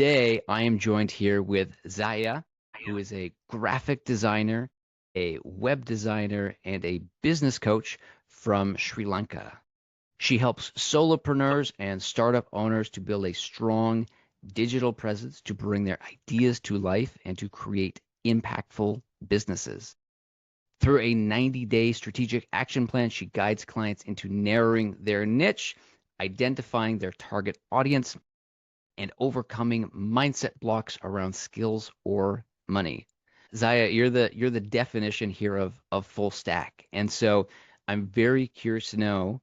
Today, I am joined here with Zahiya, who is a graphic designer, a web designer, and a business coach from Sri Lanka. She helps solopreneurs and startup owners to build a strong digital presence to bring their ideas to life and to create impactful businesses. Through a 90-day strategic action plan, she guides clients into narrowing their niche, identifying their target audience, and overcoming mindset blocks around skills or money. Zaya, you're the definition here of full stack. And so I'm very curious to know,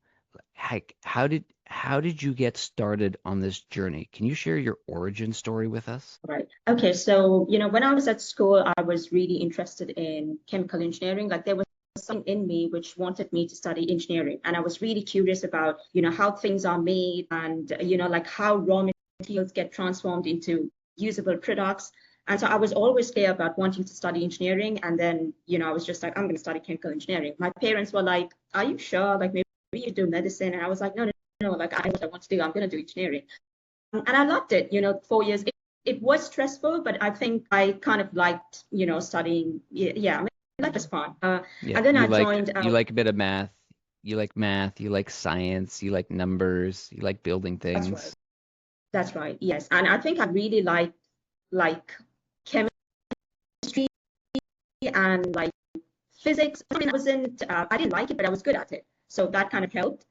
like, how did you get started on this journey? Can you share your origin story with us? Right. Okay. So, when I was at school, I was really interested in chemical engineering. Like there was something in me which wanted me to study engineering. And I was really curious about, how things are made and, like how raw materials get transformed into usable products. And so I was always clear about wanting to study engineering. And then, I was just like, I'm going to study chemical engineering. My parents were like, are you sure? Like maybe you do medicine. And I was like, no, no, no. Like I know what I want to do. I'm going to do engineering. And I loved it, 4 years. It was stressful, but I think I kind of liked, studying. Yeah, I mean, that was fun. Yeah, And then you I like joined. you like a bit of math, you like science, you like numbers, you like building That's right. things. That's right. Yes, and I think I really like chemistry and like physics. I mean, I didn't like it, but I was good at it, so that kind of helped.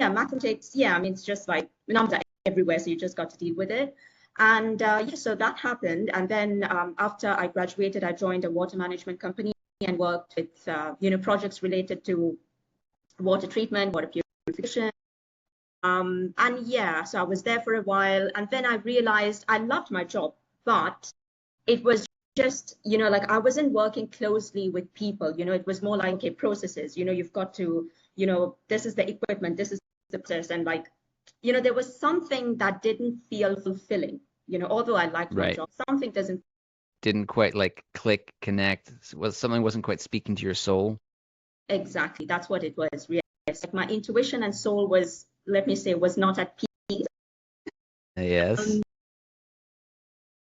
Yeah, mathematics. Yeah, I mean, it's just like numbers are everywhere, so you just got to deal with it. And yeah, so that happened. And then after I graduated, I joined a water management company and worked with projects related to water treatment, water purification. And yeah, so I was there for a while, and then I realized I loved my job, but it was just, like I wasn't working closely with people. It was more like, okay, processes. You've got to, this is the equipment, this is the process, and like, there was something that didn't feel fulfilling. Although I liked my Right. job, something doesn't. Didn't quite like click, connect. Was something wasn't quite speaking to your soul? Exactly, that's what it was. Yes, like my intuition and soul was, let me say, was not at peace. Yes. Um,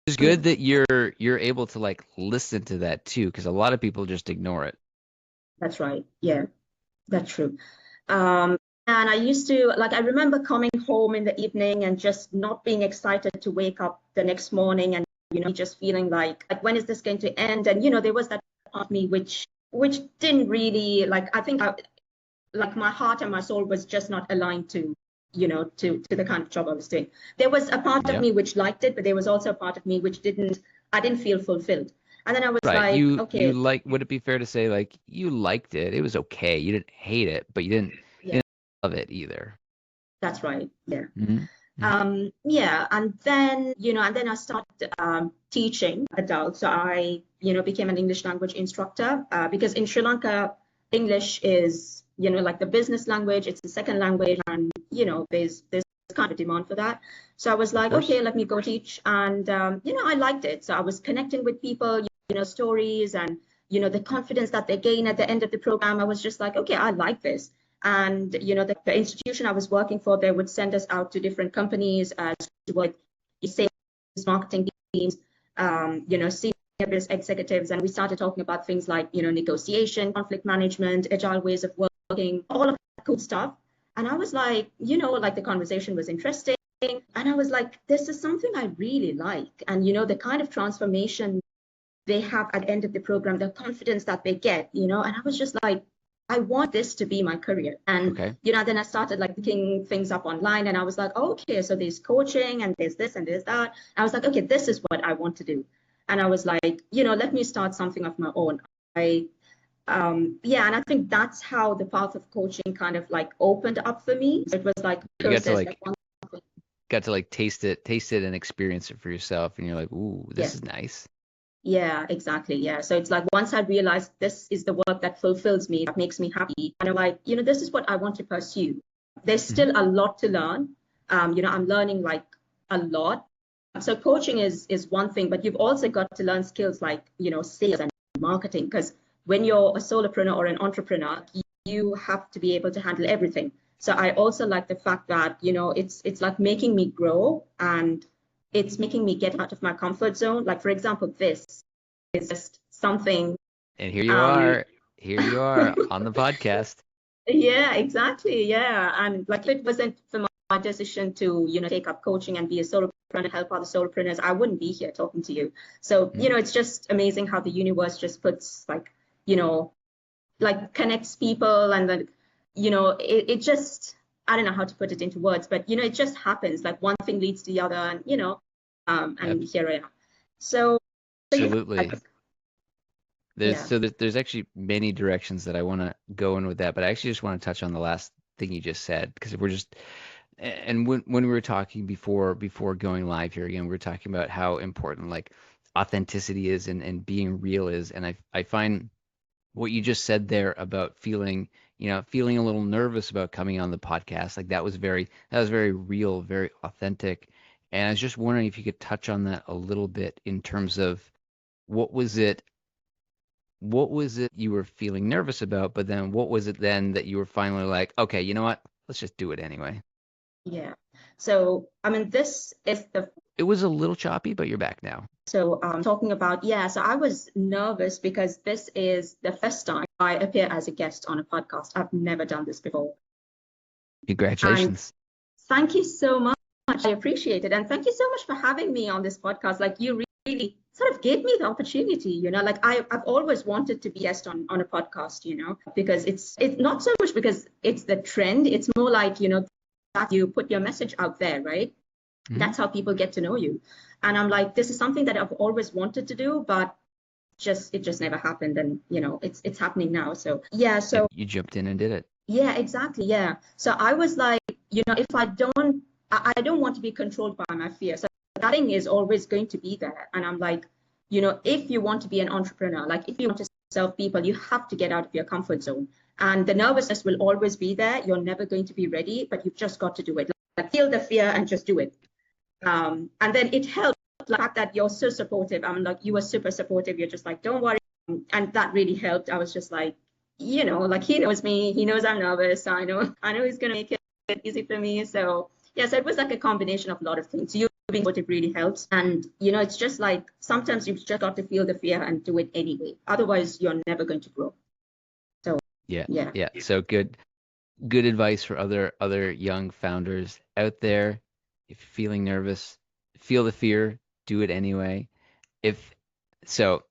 It's good that you're able to like listen to that too, because a lot of people just ignore it. that's right. Yeah, that's true. Um, and I used to, like, I remember coming home in the evening and just not being excited to wake up the next morning and, just feeling like when is this going to end? And, there was that part of me which didn't really, like, I think like my heart and my soul was just not aligned to, to the kind of job I was doing. There was a part of Yeah. me which liked it, but there was also a part of me which I didn't feel fulfilled. And then I was Right. like, You okay, like, would it be fair to say like you liked it? It was okay. You didn't hate it, but you yeah, didn't love it either. that's right. Yeah. Hmm. Yeah, and then I started teaching adults. So I, became an English language instructor because in Sri Lanka, English is, like the business language. It's the second language, and there's kind of demand for that. So I was Of like, course. okay, let me go teach, and I liked it. So I was connecting with people, stories, and the confidence that they gain at the end of the program. I was just like, okay, I like this. And the institution I was working for, they would send us out to different companies to work sales, marketing teams, senior business executives, and we started talking about things like negotiation, conflict management, agile ways of working, all of that cool stuff. And I was like, like the conversation was interesting, and I was like, this is something I really like, and the kind of transformation they have at the end of the program, the confidence that they get, and I was just like, I want this to be my career. And, Okay. then I started like looking things up online, and I was like, oh, okay, so there's coaching and there's this and there's that. And I was like, okay, this is what I want to do. And I was like, let me start something of my own. Yeah, and I think that's how the path of coaching kind of like opened up for me. So it was like a You process, like one thing. got to like taste it and experience it for yourself, and you're like, ooh, this Yeah. is nice. Yeah, exactly. Yeah. So it's like once I realized this is the work that fulfills me, that makes me happy, and I'm like, this is what I want to pursue. There's Hmm. still a lot to learn. I'm learning like a lot. So coaching is one thing, but you've also got to learn skills like, sales and marketing, because when you're a solopreneur or an entrepreneur, you have to be able to handle everything. So I also like the fact that, it's like making me grow and it's making me get out of my comfort zone. Like, for example, this is just something. And here you Um, are. Here you are on the podcast. yeah, exactly. Yeah. And like, if it wasn't for my decision to, take up coaching and be a solopreneur and help other solopreneurs, I wouldn't be here talking to you. So, Mm, it's just amazing how the universe just puts you know, like connects people, and then, it just, I don't know how to put it into words, but, it just happens. Like one thing leads to the other, and, and here I am. So, yeah, absolutely. yeah, There's actually many directions that I want to go in with that, but I actually just want to touch on the last thing you just said because we're just and when we were talking before going live here again, we were talking about how important like authenticity is and being real is, and I find what you just said there about feeling a little nervous about coming on the podcast, like that was very real, very authentic, and I was just wondering if you could touch on that a little bit in terms of what was it what was it you were feeling nervous about, but then what was it then that you were finally like, okay, you know what? Let's just do it anyway. yeah. So, I mean, this is the It was a little choppy, but you're back now. so talking about, yeah, so I was nervous because this is the first time I appear as a guest on a podcast. I've never done this before. And Congratulations. thank you so much. I appreciate it. And thank you so much for having me on this podcast. Like, you really sort of gave me the opportunity, like I've always wanted to be a guest on a podcast, because it's not so much because it's the trend. It's more like, that you put your message out there, right? Hmm. That's how people get to know you. And I'm like, this is something that I've always wanted to do, but it just never happened. And, it's happening now. So yeah, And so you jumped in and did it. yeah, exactly. Yeah. So I was like, if I don't want to be controlled by my fear. So that thing is always going to be there. And I'm like, if you want to be an entrepreneur, like if you want to serve people, you have to get out of your comfort zone. And the nervousness will always be there. You're never going to be ready, but you've just got to do it. Like, feel the fear and just do it. And then it helped, the fact that you're so supportive. I'm like, you were super supportive. You're just like, don't worry. And that really helped. I was just like, like, he knows me. He knows I'm nervous. I know he's gonna make it easy for me. So yeah, so it was like a combination of a lot of things. You being supportive really helps. And it's just like sometimes you've just got to feel the fear and do it anyway. Otherwise, you're never going to grow. So Yeah. yeah. Yeah. So good advice for other young founders out there. If you're feeling nervous, feel the fear, do it anyway. If so,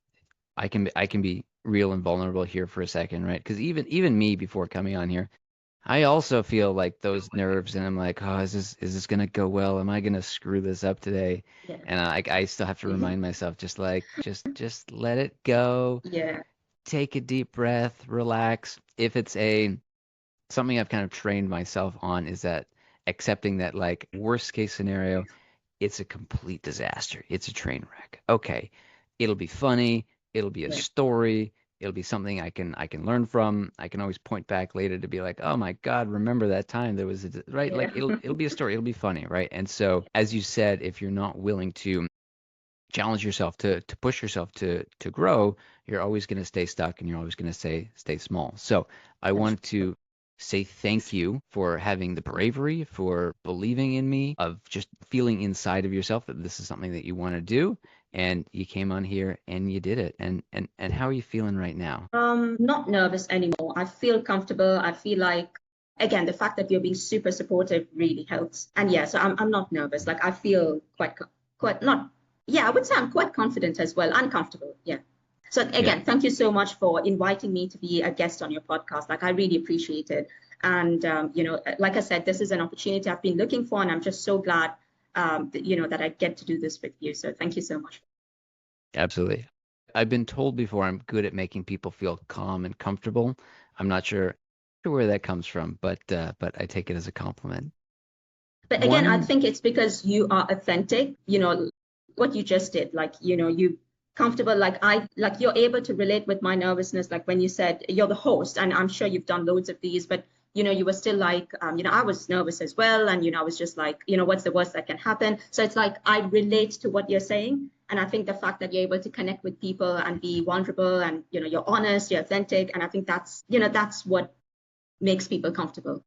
I can be real and vulnerable here for a second, right? Because even me before coming on here, I also feel like those nerves, and I'm like, oh, is this gonna go well? Am I gonna screw this up today? Yeah. And I still have to remind myself, just let it go, Yeah. take a deep breath, relax. If it's a something I've kind of trained myself on is that accepting that like worst case scenario, it's a complete disaster. It's a train wreck. Okay, it'll be funny. It'll be a Yeah. story. It'll be something I can learn from. I can always point back later to be like, oh my God, remember that time there was right? Yeah. Like it'll be a story. It'll be funny, right? And so, as you said, if you're not willing to challenge yourself to push yourself to grow, you're always going to stay stuck and you're always going to stay small. So I That's want to say thank you for having the bravery, for believing in me, of just feeling inside of yourself that this is something that you want to do, and you came on here and you did it. And how are you feeling right now? Not nervous anymore. I feel comfortable. I feel like, again, the fact that you're being super supportive really helps. And yeah, so I'm not nervous. Like, I feel quite not, yeah, I would say I'm quite confident as well, and comfortable. Yeah. So Yeah, again, thank you so much for inviting me to be a guest on your podcast. Like, I really appreciate it. And like I said, this is an opportunity I've been looking for, and I'm just so glad that I get to do this with you. So thank you so much. absolutely. I've been told before I'm good at making people feel calm and comfortable. I'm not sure where that comes from, but I take it as a compliment. But again, I One, think it's because you are authentic, what you just did, like, you comfortable, like you're able to relate with my nervousness. Like when you said you're the host, and I'm sure you've done loads of these, but you were still like, I was nervous as well. And, I was just like, what's the worst that can happen? So it's like, I relate to what you're saying. And I think the fact that you're able to connect with people and be vulnerable, and, you're honest, you're authentic. And I think that's what makes people comfortable.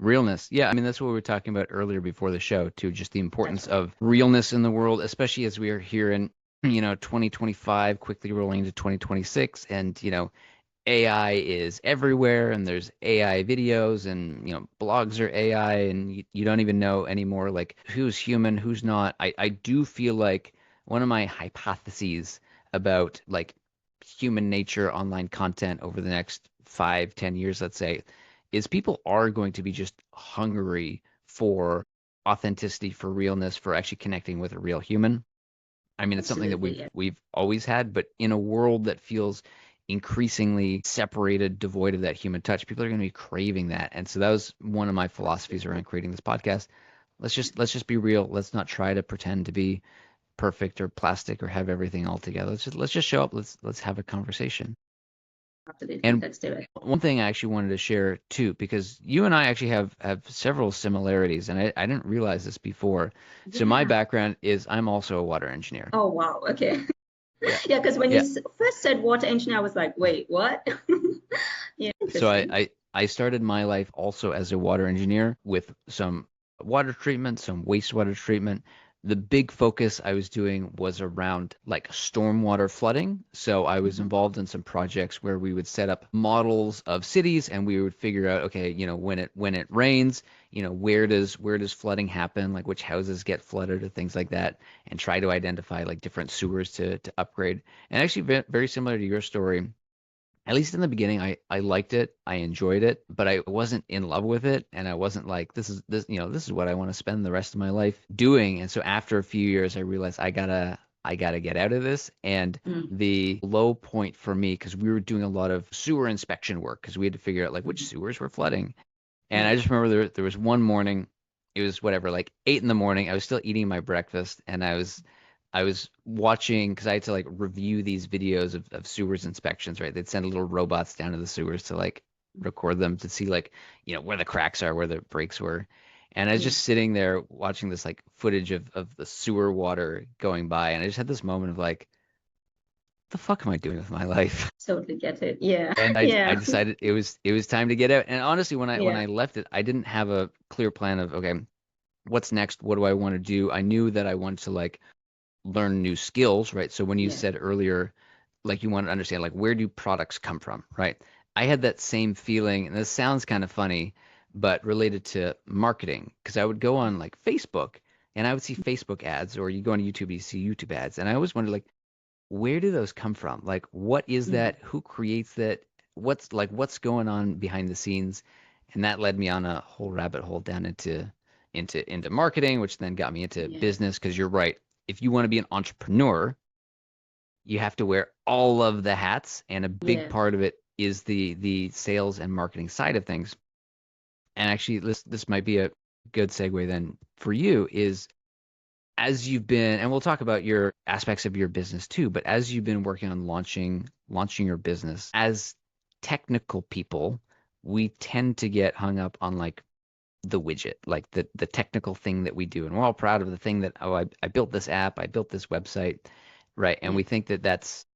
Realness. Yeah, I mean that's what we were talking about earlier before the show too, just the That's importance right. of realness in the world, especially as we are here in, 2025, quickly rolling into 2026, and AI is everywhere, and there's AI videos, and blogs are AI, and you don't even know anymore like who's human, who's not. I do feel like one of my hypotheses about like human nature, online content over the next 5, 10 years, let's say, is people are going to be just hungry for authenticity, for realness, for actually connecting with a real human. I mean, it's something that Absolutely, we've yeah. we've always had, but in a world that feels increasingly separated, devoid of that human touch, people are going to be craving that. And so that was one of my philosophies around creating this podcast. Let's just be real. Let's not try to pretend to be perfect or plastic or have everything all together. Let's just show up. Let's have a conversation. Absolutely. And Let's do it. one thing I actually wanted to share too, because you and I actually have several similarities, and I didn't realize this before. So my Yeah. background is I'm also a water engineer. Oh, wow. Okay. Yeah. Yeah, because when you Yeah. first said water engineer, I was like, wait, what? Yeah, So I, interesting. I I started my life also as a water engineer with some water treatment, some wastewater treatment. The big focus I was doing was around like stormwater flooding. So I was Mhm. involved in some projects where we would set up models of cities, and we would figure out, okay, when it rains, where does flooding happen, like which houses get flooded or things like that, and try to identify like different sewers to upgrade. And actually very similar to your story, at least in the beginning, I liked it, I enjoyed it, but I wasn't in love with it, and I wasn't like this is what I want to spend the rest of my life doing. And so after a few years, I realized I gotta get out of this. And Mm, the low point for me, because we were doing a lot of sewer inspection work, because we had to figure out like which mhm. sewers were flooding. And I Yeah. just remember there was one morning, it was whatever, like 8 in the morning. I was still eating my breakfast, and I was watching because I had to like review these videos of sewers inspections, right? They'd send little robots down to the sewers to like record them to see like, where the cracks are, where the breaks were. And I was Yeah. just sitting there watching this like footage of the sewer water going by, and I just had this moment of like, the fuck am I doing with my life? Totally get it. Yeah. And I Yeah. decided it was time to get out. And honestly, when Yeah. I left it, I didn't have a clear plan of, okay, what's next? What do I want to do? I knew that I wanted to like learn new skills, right? So when you Yeah. said earlier, like you want to understand, like where do products come from, right? I had that same feeling, and this sounds kind of funny, but related to marketing, because I would go on like Facebook and I would see Facebook ads, or you go on YouTube, you see YouTube ads, and I always wondered like, where do those come from? Like, what is Mm, that? Who creates that? What's going on behind the scenes? And that led me on a whole rabbit hole down into marketing, which then got me into yeah. business. Because you're right, if you want to be an entrepreneur, you have to wear all of the hats, and a big Yeah. part of it is the sales and marketing side of things. And actually, this might be a good segue then for you is, as you've been, and we'll talk about your aspects of your business too, but as you've been working on launching your business, as technical people, we tend to get hung up on like the widget, like the technical thing that we do. And we're all proud of the thing that, oh, I built this app, I built this website, right? And Yeah. we think that that's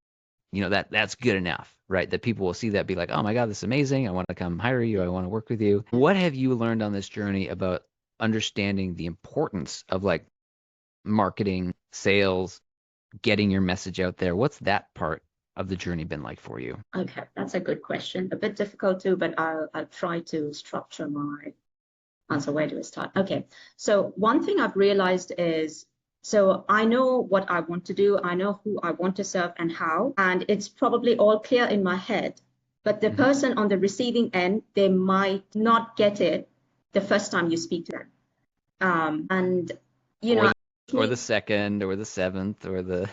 good enough, right? That people will see that, be like, oh my God, this is amazing. I want to come hire you. I want to work with you. What have you learned on this journey about understanding the importance of like marketing, sales, getting your message out there? What's that part of the journey been like for you? Okay. That's a good question. A bit difficult too, but I'll try to structure my answer. Where do I start? Okay. So one thing I've realized is, so I know what I want to do. I know who I want to serve and how, and it's probably all clear in my head. But the Hmm. person on the receiving end, they might not get it the first time you speak to them. And you Or know, the second or the seventh or the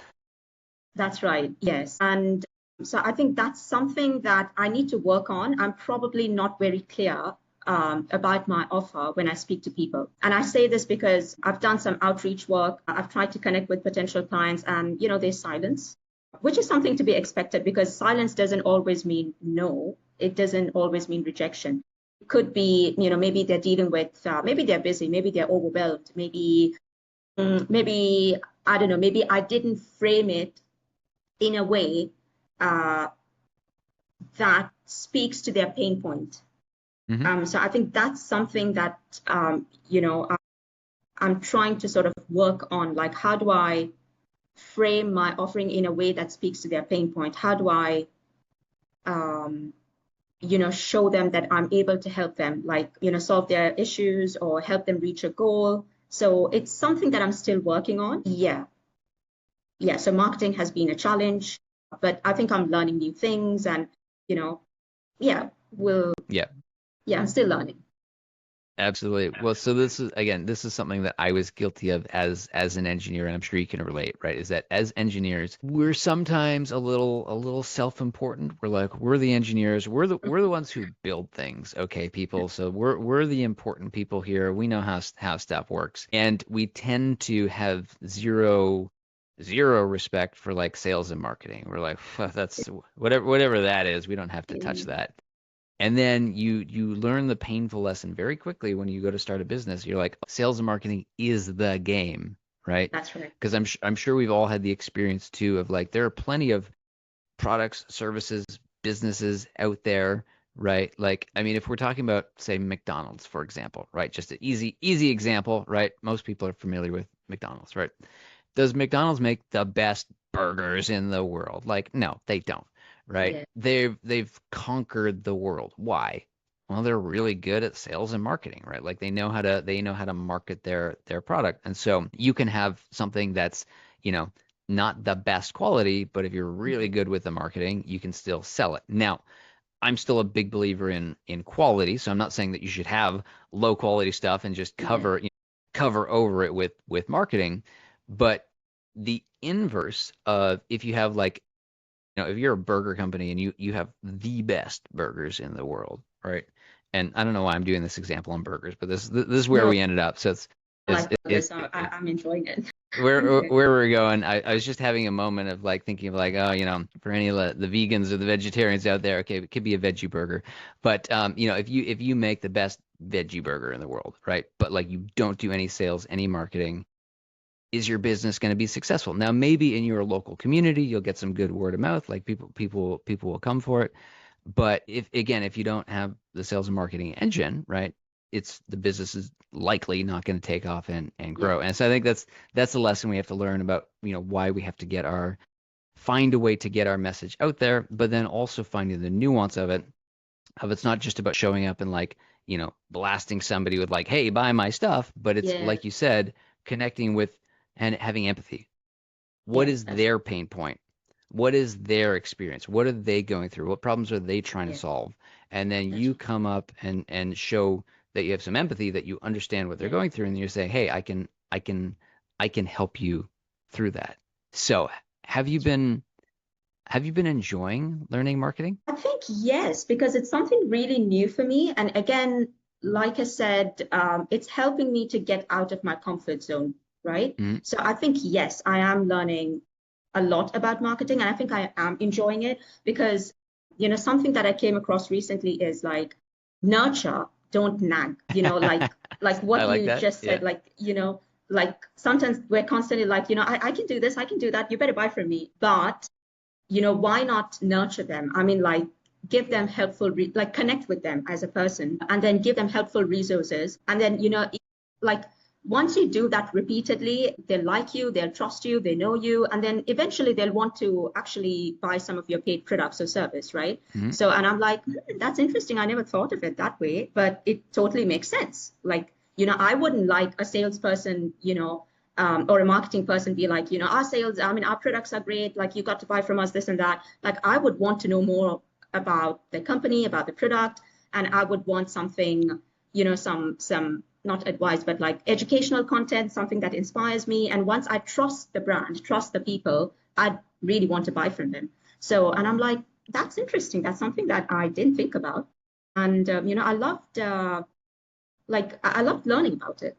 that's right. Yes. And so I think that's something that I need to work on. I'm probably not very clear about my offer when I speak to people. And I say this because I've done some outreach work. I've tried to connect with potential clients, and there's silence, which is something to be expected because silence doesn't always mean no. It doesn't always mean rejection. It could be, maybe they're dealing with, maybe they're busy, maybe they're overwhelmed, maybe I don't know, maybe I didn't frame it in a way uh, that speaks to their pain point. Hmm. So I think that's something that, you know, I'm trying to sort of work on, like, how do I frame my offering in a way that speaks to their pain point? How do I, um, show them that I'm able to help them, like, solve their issues or help them reach a goal. So it's something that I'm still working on. Yeah. Yeah. So marketing has been a challenge, but I think I'm learning new things and, you know, yeah, will, Yeah. yeah, I'm still learning. Absolutely. Well, so this is again, this is something that I was guilty of as an engineer, and I'm sure you can relate, right? Is that as engineers, we're sometimes a little self-important. We're like, we're the engineers, we're the ones who build things, okay, people. So we're the important people here. We know how stuff works. And we tend to have zero respect for like sales and marketing. We're like, that's whatever that is, we don't have to touch Mm, that. And then you learn the painful lesson very quickly when you go to start a business. You're like, sales and marketing is the game, right? that's right. Because I'm sure we've all had the experience too of like there are plenty of products, services, businesses out there, right? Like, I mean, if we're talking about say McDonald's, for example, right? Just an easy example, right? Most people are familiar with McDonald's, right? Does McDonald's make the best burgers in the world? Like, no, they don't, right? Yeah. They've conquered the world. Why? Well, they're really good at sales and marketing, right? Like they know how to market their product. And so you can have something that's, you know, not the best quality, but if you're really Mhm. good with the marketing, you can still sell it. Now, I'm still a big believer in quality, so I'm not saying that you should have low quality stuff and just Yeah. cover over it with marketing, but the inverse of if you have like if you're a burger company and you have the best burgers in the world, right? And I don't know why I'm doing this example on burgers, but this is where No, we ended up. So it's I it's like it, this. I'm enjoying it. where Okay. where we're going, I was just having a moment of like thinking of like, oh, for any of the vegans or the vegetarians out there, okay, it could be a veggie burger. But if you make the best veggie burger in the world, right? But like you don't do any sales, any marketing, is your business going to be successful? Now, maybe in your local community, you'll get some good word of mouth, like people will come for it. But if you don't have the sales and marketing engine, right, it's the business is likely not going to take off and Yeah. grow. And so I think that's the lesson we have to learn about, why we have to find a way to get our message out there, but then also finding the nuance of it, of it's not just about showing up and like, blasting somebody with like, hey, buy my stuff, but it's Yeah. like you said, connecting with and having empathy. What Yeah. is That's their pain point? What is their experience? What are they going through? What problems are they trying to yeah. solve? And then That's you come up and show that you have some empathy, that you understand what they're yeah. going through, and you say, "Hey, I can help you through that." So, have you That's right. been have you been enjoying learning marketing? I think yes, because it's something really new for me. And again, like I said, it's helping me to get out of my comfort zone, right? Mhm. So I think yes, I am learning a lot about marketing, and I think I am enjoying it because, something that I came across recently is like nurture, don't nag, like I what like you that. just Yeah. said, like sometimes we're constantly like, I can do this, I can do that, you better buy from me. But why not nurture them? I mean, like, give them helpful, like, connect with them as a person, and then give them helpful resources. And then, like, once you do that repeatedly, they'll like you, they'll trust you, they know you, and then eventually they'll want to actually buy some of your paid products or service, right? Mhm. So, and I'm like, that's interesting. I never thought of it that way, but it totally makes sense. Like, I wouldn't like a salesperson, or a marketing person be like, our sales, I mean, our products are great. Like, you got to buy from us this and that. Like, I would want to know more about the company, about the product, and I would want something, some not advice, but like educational content, something that inspires me. And once I trust the brand, trust the people, I really want to buy from them. So, and I'm like, that's interesting. That's something that I didn't think about. And, I loved, I loved learning about it.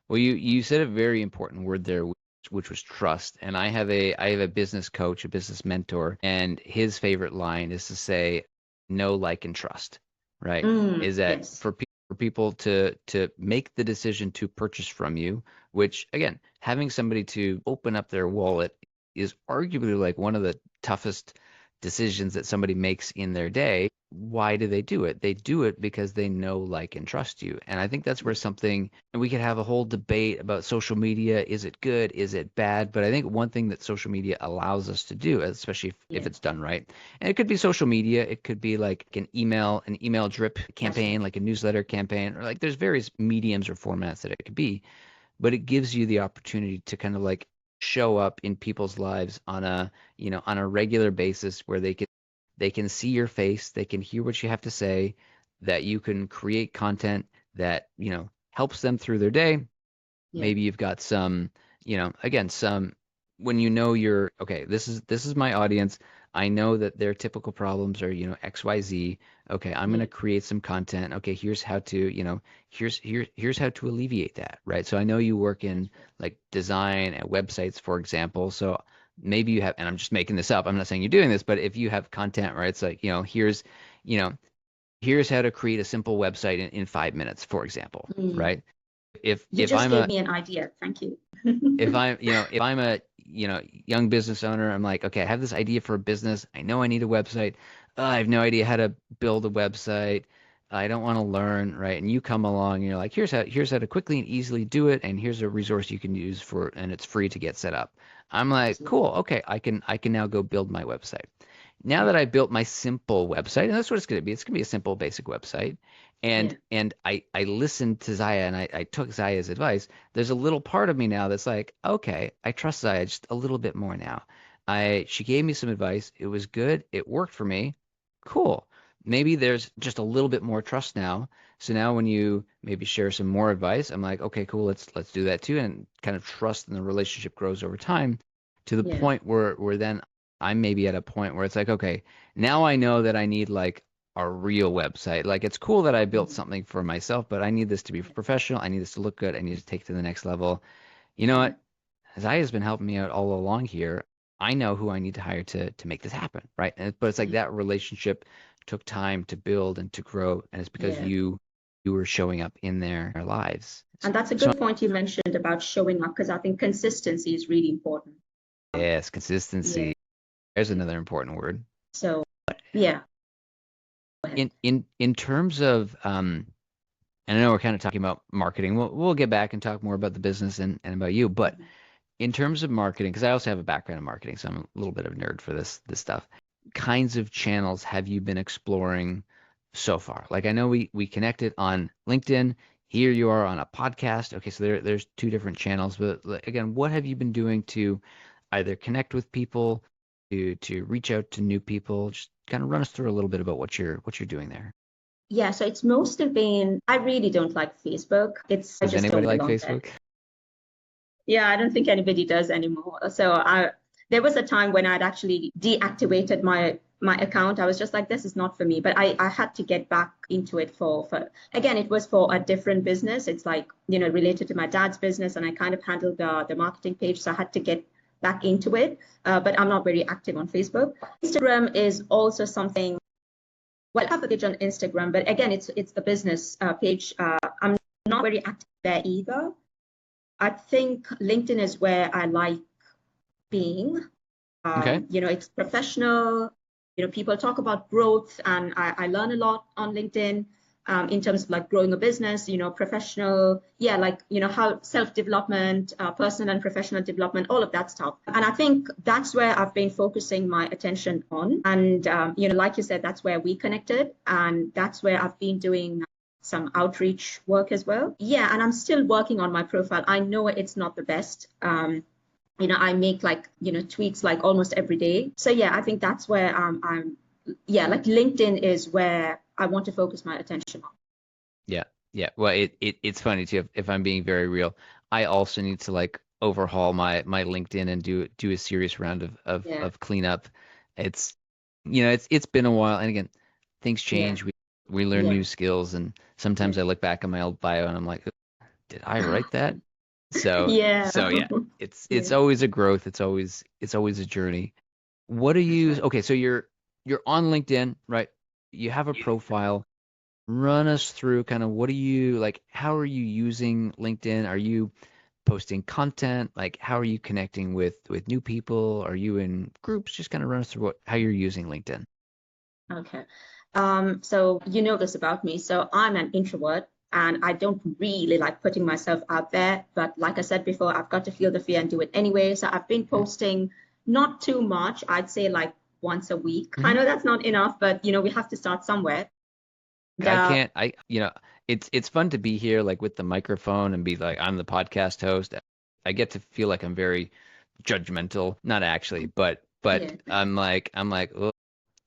Well, you said a very important word there, which was trust. And I have a business coach, a business mentor, and his favorite line is to say, "Know, like, and trust." Right? Is that Yes. for people to make the decision to purchase from you, which again, having somebody to open up their wallet is arguably like one of the toughest decisions that somebody makes in their day. why do they do it? They do it because they know, like, and trust you. And I think that's where something, and we could have a whole debate about social media. Is it good? Is it bad? But I think one thing that social media allows us to do, especially if Yeah, it's done right, and it could be social media, it could be like an email drip that's right. campaign, like a newsletter campaign, or like there's various mediums or formats that it could be, but it gives you the opportunity to kind of like show up in people's lives on a, on a regular basis where they can see your face, they can hear what you have to say, that you can create content that, helps them through their day. Yeah, Maybe you've got some, again, some, when you know you're okay, this is my audience. I know that their typical problems are, XYZ. Okay, I'm going to yeah, create some content. Okay, here's how to, here's how to alleviate that, right? So I know you work that's in right. like design and websites, for example. So maybe you have, and I'm just making this up, I'm not saying you're doing this, but if you have content, right, it's like, you know, here's how to create a simple website in 5 minutes, for example, Mm. right? If You if just I'm gave a me an idea. Thank you. if I'm a, young business owner, I'm like, okay, I have this idea for a business. I know I need a website. I have no idea how to build a website. I don't want to learn, right? And you come along and you're like, here's how to quickly and easily do it, and here's a resource you can use for, and it's free to get set up. I'm like, Absolutely. cool, okay, I can now go build my website. Now Yeah, that I built my simple website, and that's what it's going to be. It's going to be a simple, basic website. And yeah, and I listened to Zaya and I took Zaya's advice. There's a little part of me now that's like, okay, I trust Zaya just a little bit more now. She gave me some advice. It was good. It worked for me. Cool. Maybe there's just a little bit more trust now. So now when you maybe share some more advice, I'm like, okay, cool, let's do that too. And kind of trust and the relationship grows over time to the yeah, point where then I'm maybe at a point where it's like, okay, now I know that I need like a real website. Like it's cool that I built mm, something for myself, but I need this to be yeah, professional. I need this to look good. I need to take it to the next level. You know yeah, what? Zaya's been helping me out all along here. I know who I need to hire to make this happen, right? But it's like yeah, that relationship took time to build and to grow, and it's because yeah. you were showing up in their lives. And that's a So good point you mentioned about showing up because I think consistency is really important. yes, Yeah, consistency. There's yeah. another important word. So, yeah, go ahead. In terms of and I know we're kind of talking about marketing. We'll get back and talk more about the business and about you, but Mhm. in terms of marketing, because I also have a background in marketing, so I'm a little bit of a nerd for this stuff. Kinds of channels have you been exploring so far? Like I know we connected on LinkedIn. Here you are on a podcast. Okay, so there's two different channels, but like, again, what have you been doing to either connect with people, to reach out to new people? Just kind of run us through a little bit about what you're doing there. Yeah, so it's mostly been, I really don't like Facebook. I Does just anybody don't like belong there. Facebook? Yeah, I don't think anybody does anymore. There was a time when I'd actually deactivated my account. I was just like, this is not for me. But I had to get back into it for again, it was for a different business. It's like, related to my dad's business, and I kind of handled the marketing page. So I had to get back into it. But I'm not very active on Facebook. Instagram is also something. Well, I have a page on Instagram, but again, it's the business page. I'm not very active there either. I think LinkedIn is where I like being. Okay. It's professional. People talk about growth, and I learn a lot on LinkedIn in terms of like growing a business. Professional, yeah, like how self-development, personal and professional development, all of that stuff. And I think that's where I've been focusing my attention on. And like you said, that's where we connected, and that's where I've been doing some outreach work as well. Yeah, and I'm still working on my profile. I know it's not the best. I make like, tweets like almost every day. So yeah, I think that's where yeah, like LinkedIn is where I want to focus my attention on. Yeah, yeah. Well, it's funny too. If I'm being very real, I also need to like overhaul my LinkedIn and do a serious round Yeah, of cleanup. It's it's been a while, and again, things yeah, change. We learn yeah, new skills, and yeah. sometimes I look back on my old bio and I'm like, did I write that? So Yeah, so yeah, it's yeah, always a growth. It's always a journey. What are that's you? right. Okay, so you're on LinkedIn, right? You have a profile. Run us through kind of what are you like, how are you using LinkedIn? Are you posting content? Like how are you connecting with new people? Are you in groups? Just kind of run us through how you're using LinkedIn. Okay. So you know this about me. So I'm an introvert and I don't really like putting myself out there. But like I said before, I've got to feel the fear and do it anyway. So I've been posting not too much. I'd say like once a week. I Mm-hmm. know that's not enough, but we have to start somewhere. And, I can't it's fun to be here like with the microphone and be like I'm the podcast host. I get to feel like I'm very judgmental, not actually, but yeah. I'm like, oh,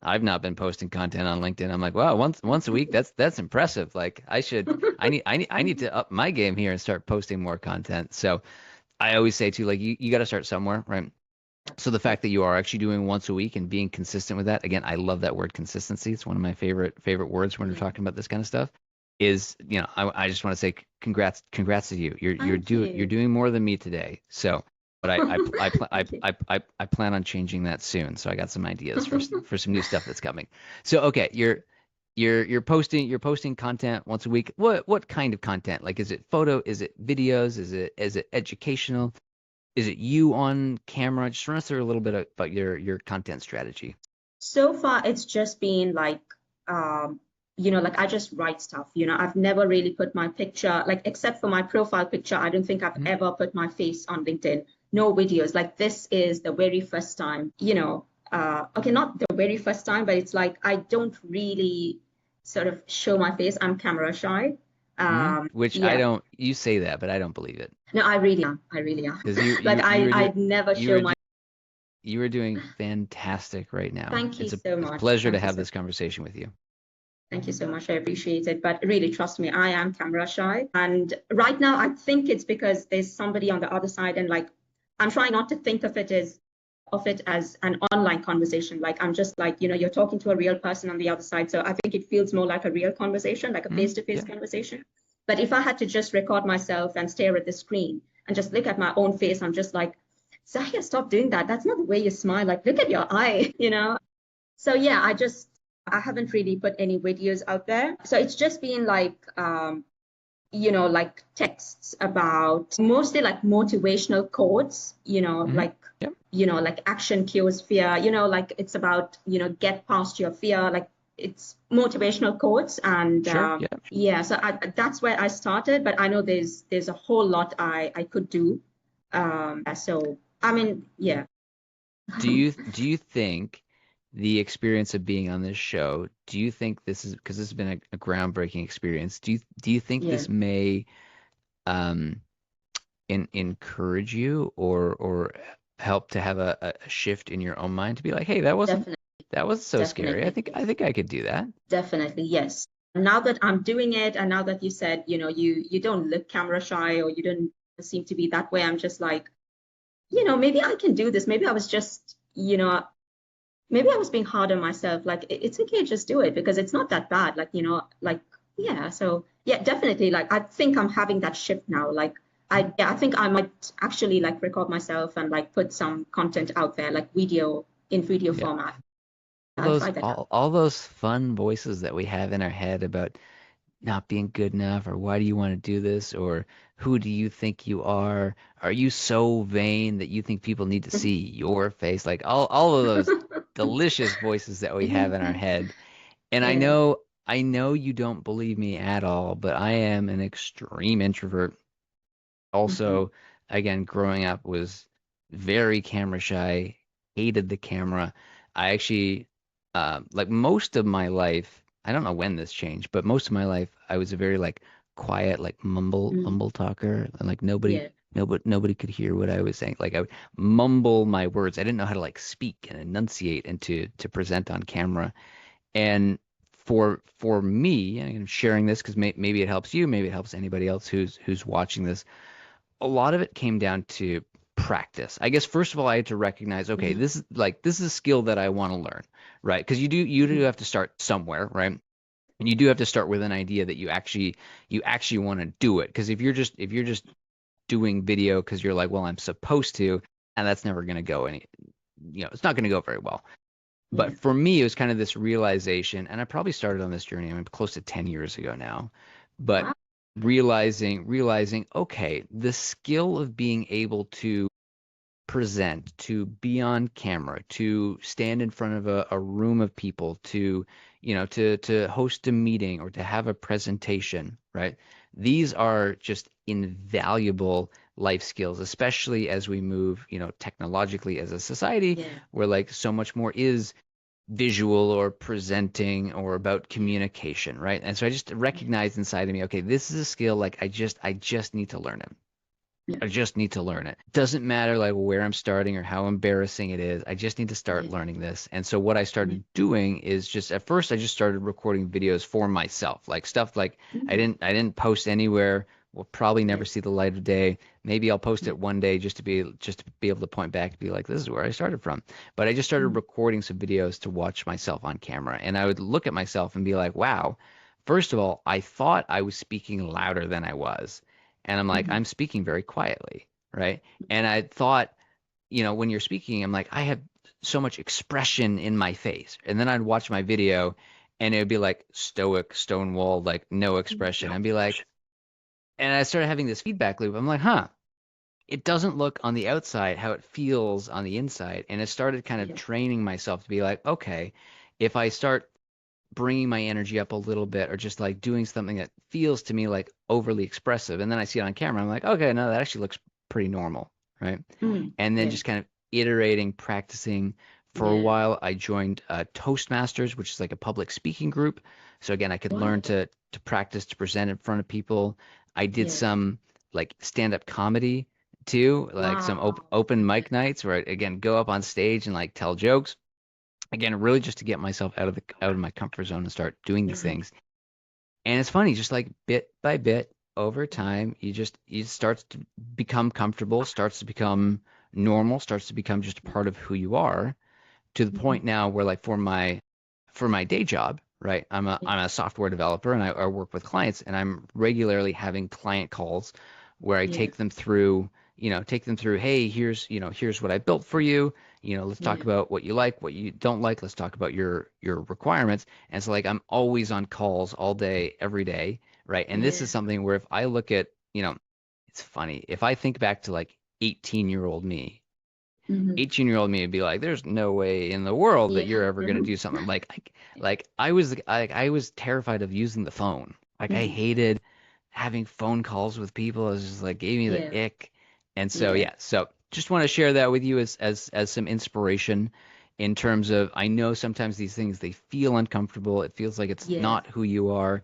I've not been posting content on LinkedIn. I'm like, wow, once a week, that's impressive. Like I need to up my game here and start posting more content. So I always say too, like you got to start somewhere, right? So the Yeah. fact that you are actually doing once a week and being consistent with that, again, I love that word consistency. It's one of my favorite words when we're Yeah. talking about this kind of stuff. Is, I just want to say congrats to you. Thank You're you. doing more than me today. So, but Thank you. I plan on changing that soon. So I got some ideas for some new stuff that's coming. So okay, you're posting content once a week. What kind of content? Like, is it photo? Is it videos? Is it educational? Is it you on camera? Just run us through a little bit about your content strategy. So far, it's just been like, um, like I just write stuff. I've never really put my picture, like, except for my profile picture, I don't think I've Mhm. ever put my face on LinkedIn. No videos. Like, this is the very first time, okay, not the very first time, but it's like I don't really sort of show my face. I'm camera shy. Which I Yeah. don't. You say that, but I don't believe it No, I really am. I really am. because you Like, you you were doing I'd never you show were my. do, you were doing fantastic right now. Thank you It's a so it's a much. pleasure to Thank you have so this conversation with you. Thank you so much. I appreciate it. But really, trust me, I am camera shy. And right now, I think it's because there's somebody on the other side, and like, I'm trying not to think of it as an online conversation. Like, I'm just like, you're talking to a real person on the other side. So I think it feels more like a real conversation, like a face-to-face Yeah. conversation. But if I had to just record myself and stare at the screen and just look at my own face, I'm just like, Zahia, stop doing that. That's not the way you smile. Like, look at your eye. So yeah, I haven't really put any videos out there. So it's just been like like texts about mostly like motivational quotes, hmm like Yep. like action cures fear, like it's about, get past your fear, like it's motivational quotes and Sure. Yeah. yeah, so that's where I started, but I know there's a whole lot I could do. So I mean, yeah. Do you think the experience of being on this show, do you think this is because this has been a groundbreaking experience, do you think Yeah, this may um encourage you or help to have a shift in your own mind to be like, hey, definitely, that was so scary. I definitely. think I think I could do that. Definitely, yes. Now that I'm doing it, and now that you said, you don't look camera shy or you don't seem to be that way, I'm just like, maybe I can do this. Maybe I was just, maybe I was being hard on myself. Like, it's okay, just do it because it's not that bad. Like, like, yeah. So yeah, definitely. Like, I think I'm having that shift now. Like, I think I might actually like record myself and like put some content out there, like video Yeah. format. All I'll those try that out. all those fun voices that we have in our head about not being good enough or why do you want to do this or who do you think you are you so vain that you think people need to see your face, like all of those delicious voices that we have in our head. And I Yeah. know I know you don't believe me at all, but I am an extreme introvert. Mhm. Also, again, growing up was very camera shy, hated the camera. I actually, like most of my life, I don't know when this changed, but most of my life, I was a very like quiet, like Mm. mumble talker, and like Yeah. nobody could hear what I was saying. Like I would mumble my words. I didn't know how to like speak and enunciate and to present on camera. And for me, and I'm sharing this because maybe it helps you, maybe it helps anybody else who's watching this. A lot of it came down to practice. I guess first of all, I had to recognize, okay, Mhm. this is a skill that I want to learn, right? Because you do Mhm. have to start somewhere, right? And you do have to start with an idea that you actually want to do it. Because if you're just doing video because you're like, well, I'm supposed to, and that's never going to go it's not going to go very well. Yeah. But for me, it was kind of this realization, and I probably started on this journey, I mean, close to 10 years ago now, but Wow. realizing, okay, the skill of being able to present, to be on camera, to stand in front of a room of people, to, to host a meeting or to have a presentation, right? These are just invaluable life skills, especially as we move, technologically as a society, Yeah. where like so much more is visual or presenting or about Yeah. communication, right? And so I just Yeah. recognized inside of me, okay, this is a skill like I just need to learn it. Yeah. I just need to learn it. Doesn't matter like where I'm starting or how embarrassing it is. I just need to start Yeah. learning this. And so what I Yeah. started doing is just at first I just started recording videos for myself, like stuff like Mm. I didn't post anywhere. Will probably Yeah. never see the light of day. Maybe I'll post Yeah. it one day just to be able to point back and be like, this is where I started from. But I just started Mm. recording some videos to watch myself on camera. And I would look at myself and be like, wow, first of all, I thought I was speaking louder than I was. And I'm like, Mm. I'm speaking very quietly, right? And I thought, when you're speaking, I'm like, I have so much expression in my face. And then I'd watch my video and it would be like stoic, stonewall, like no expression. I'd be like, and I started having this feedback loop. I'm like, huh, it doesn't look on the outside how it feels on the inside. And it started kind of Yeah. training myself to be like, okay, if I start bringing my energy up a little bit or just like doing something that feels to me like overly expressive, and then I see it on camera, I'm like, okay, no, that actually looks pretty normal, right? Mm. And then Yeah. just kind of iterating, practicing. For a Yeah. while, I joined Toastmasters, which is like a public speaking group. So again, I could learn Wow. to practice to present in front of people. I did Yeah. some like stand-up comedy too, like some Wow. open Yeah. mic nights where I again go up on stage and like tell jokes. Again, really just to get myself out of my comfort zone and start doing these Yeah. things. And it's funny, just like bit by bit over time, you starts to become comfortable, starts to become normal, starts to become just a part of who you are, to the Mhm. point now where like for my day job, right? I'm a Yeah. I'm a software developer and I work with clients and I'm regularly having client calls where I Yeah. take them through, hey, here's what I built for you. Let's talk Yeah. about what you like, what you don't like. Let's talk about your requirements. And so like I'm always on calls all day, every day, right? And this Yeah. is something where if I look at, it's funny. If I think back to like 18-year-old me, Mhm. 18-year-old me would be like, there's no way in the world that Yeah. you're ever going to do something like I was terrified of using the phone. Like I Mhm. hated having phone calls with people. It was just like gave me Yeah. the ick. And so Yeah. yeah, so just want to share that with you as some inspiration in terms of I know sometimes these things they feel uncomfortable. It feels like it's Yeah. not who you are.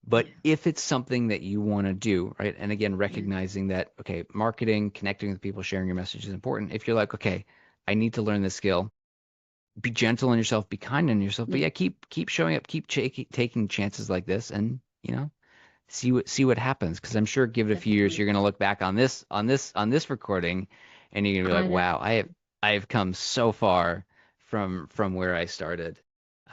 But Yeah. if it's something that you want to do, right? And again, Yeah. recognizing that, okay, marketing, connecting with people, sharing your message is important. If you're like, okay, I need to learn this skill, be gentle on yourself, be kind on yourself, but Yeah. yeah, keep showing up, keep taking chances like this, and see what happens. Because I'm sure, give it a few years, Definitely. you're gonna look back on this recording, and you're gonna be like, I know. wow, I have come so far from where I started.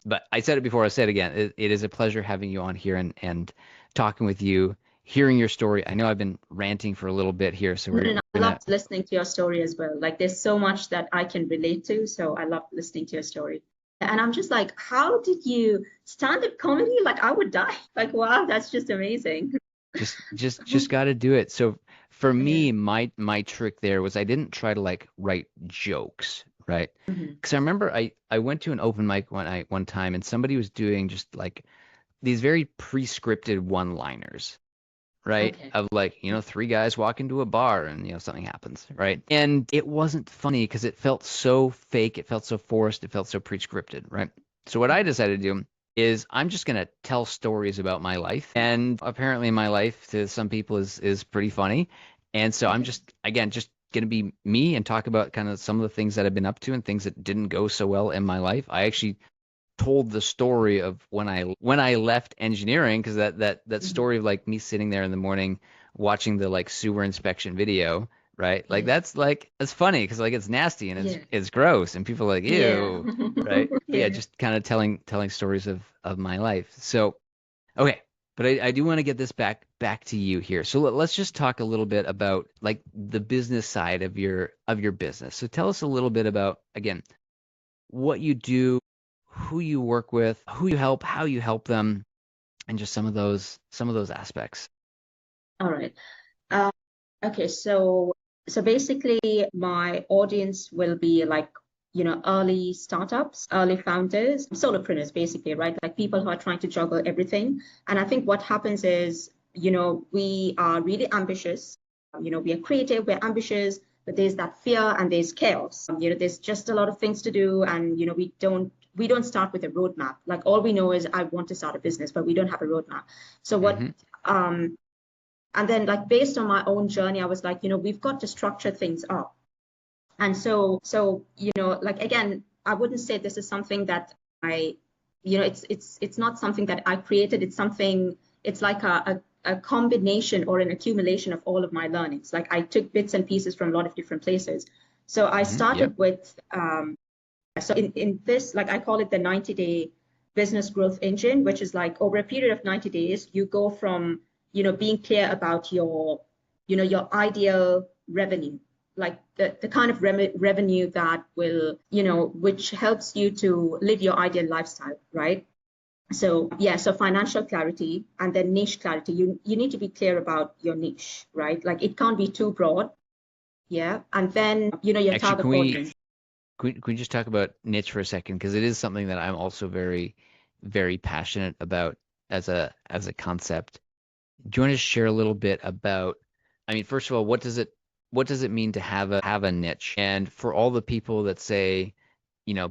But I said it before, I'll say it again. It is a pleasure having you on here and talking with you, hearing your story. I know I've been ranting for a little bit here, so No, we're, no, no. we're I gonna loved listening to your story as well. Like there's so much that I can relate to, so I love listening to your story. And I'm just like, how did you stand-up comedy? Like I would die. Like, wow, that's just amazing. just got to do it. So for Yeah. me, my trick there was I didn't try to like write jokes, right? Mhm. Because I remember I went to an open mic one time and somebody was doing just like these very pre-scripted one-liners, right? Okay. Of like, three guys walk into a bar and, something happens, right? And it wasn't funny because it felt so fake, it felt so forced, it felt so pre-scripted, right? So what I decided to do is I'm just gonna tell stories about my life. And apparently my life to some people is pretty funny. And so I'm Yeah. just again just gonna be me and talk about kind of some of the things that I've been up to and things that didn't go so well in my life. I actually told the story of when I left engineering because that Mhm. story of like me sitting there in the morning watching the like sewer inspection video, right? Like Yeah. that's funny because like it's nasty and it's Yeah. it's gross and people are like Yeah. ew, right? But yeah, Yeah. just kind of telling stories of my life. So okay, but I do want to get this back to you here. So let's just talk a little bit about like the business side of your business. So tell us a little bit about again what you do, who you work with, who you help, how you help them, and just some of those aspects. All right. Uh, okay, so So basically, my audience will be like, early startups, early founders, solopreneurs, basically, right? Like people who are trying to juggle everything. And I think what happens is, we are really ambitious. We are creative, we're ambitious, but there's that fear and there's chaos. There's just a lot of things to do, and we don't start with a roadmap. Like all we know is I want to start a business, but we don't have a roadmap. So what Hmm. and then like based on my own journey, I was like, we've got to structure things up. And so like again, I wouldn't say this is something that I, it's not something that I created. It's like a combination or an accumulation of all of my learnings. Like I took bits and pieces from a lot of different places. So I Hmm. Yep. started with so in this, like I call it the 90-day business growth engine, which is like over a period of 90 days, you go from, being clear about your ideal revenue, like the kind of revenue that will, which helps you to live your ideal lifestyle, right? So yeah, so financial clarity and then niche clarity. You need to be clear about your niche, right? Like it can't be too broad. Yeah. And then, your Actually, target audience. can we just talk about niche for a second? Because it is something that I'm also very, very passionate about as a concept. Do you want to share a little bit about, I mean, first of all, what does it mean to have a niche? And for all the people that say,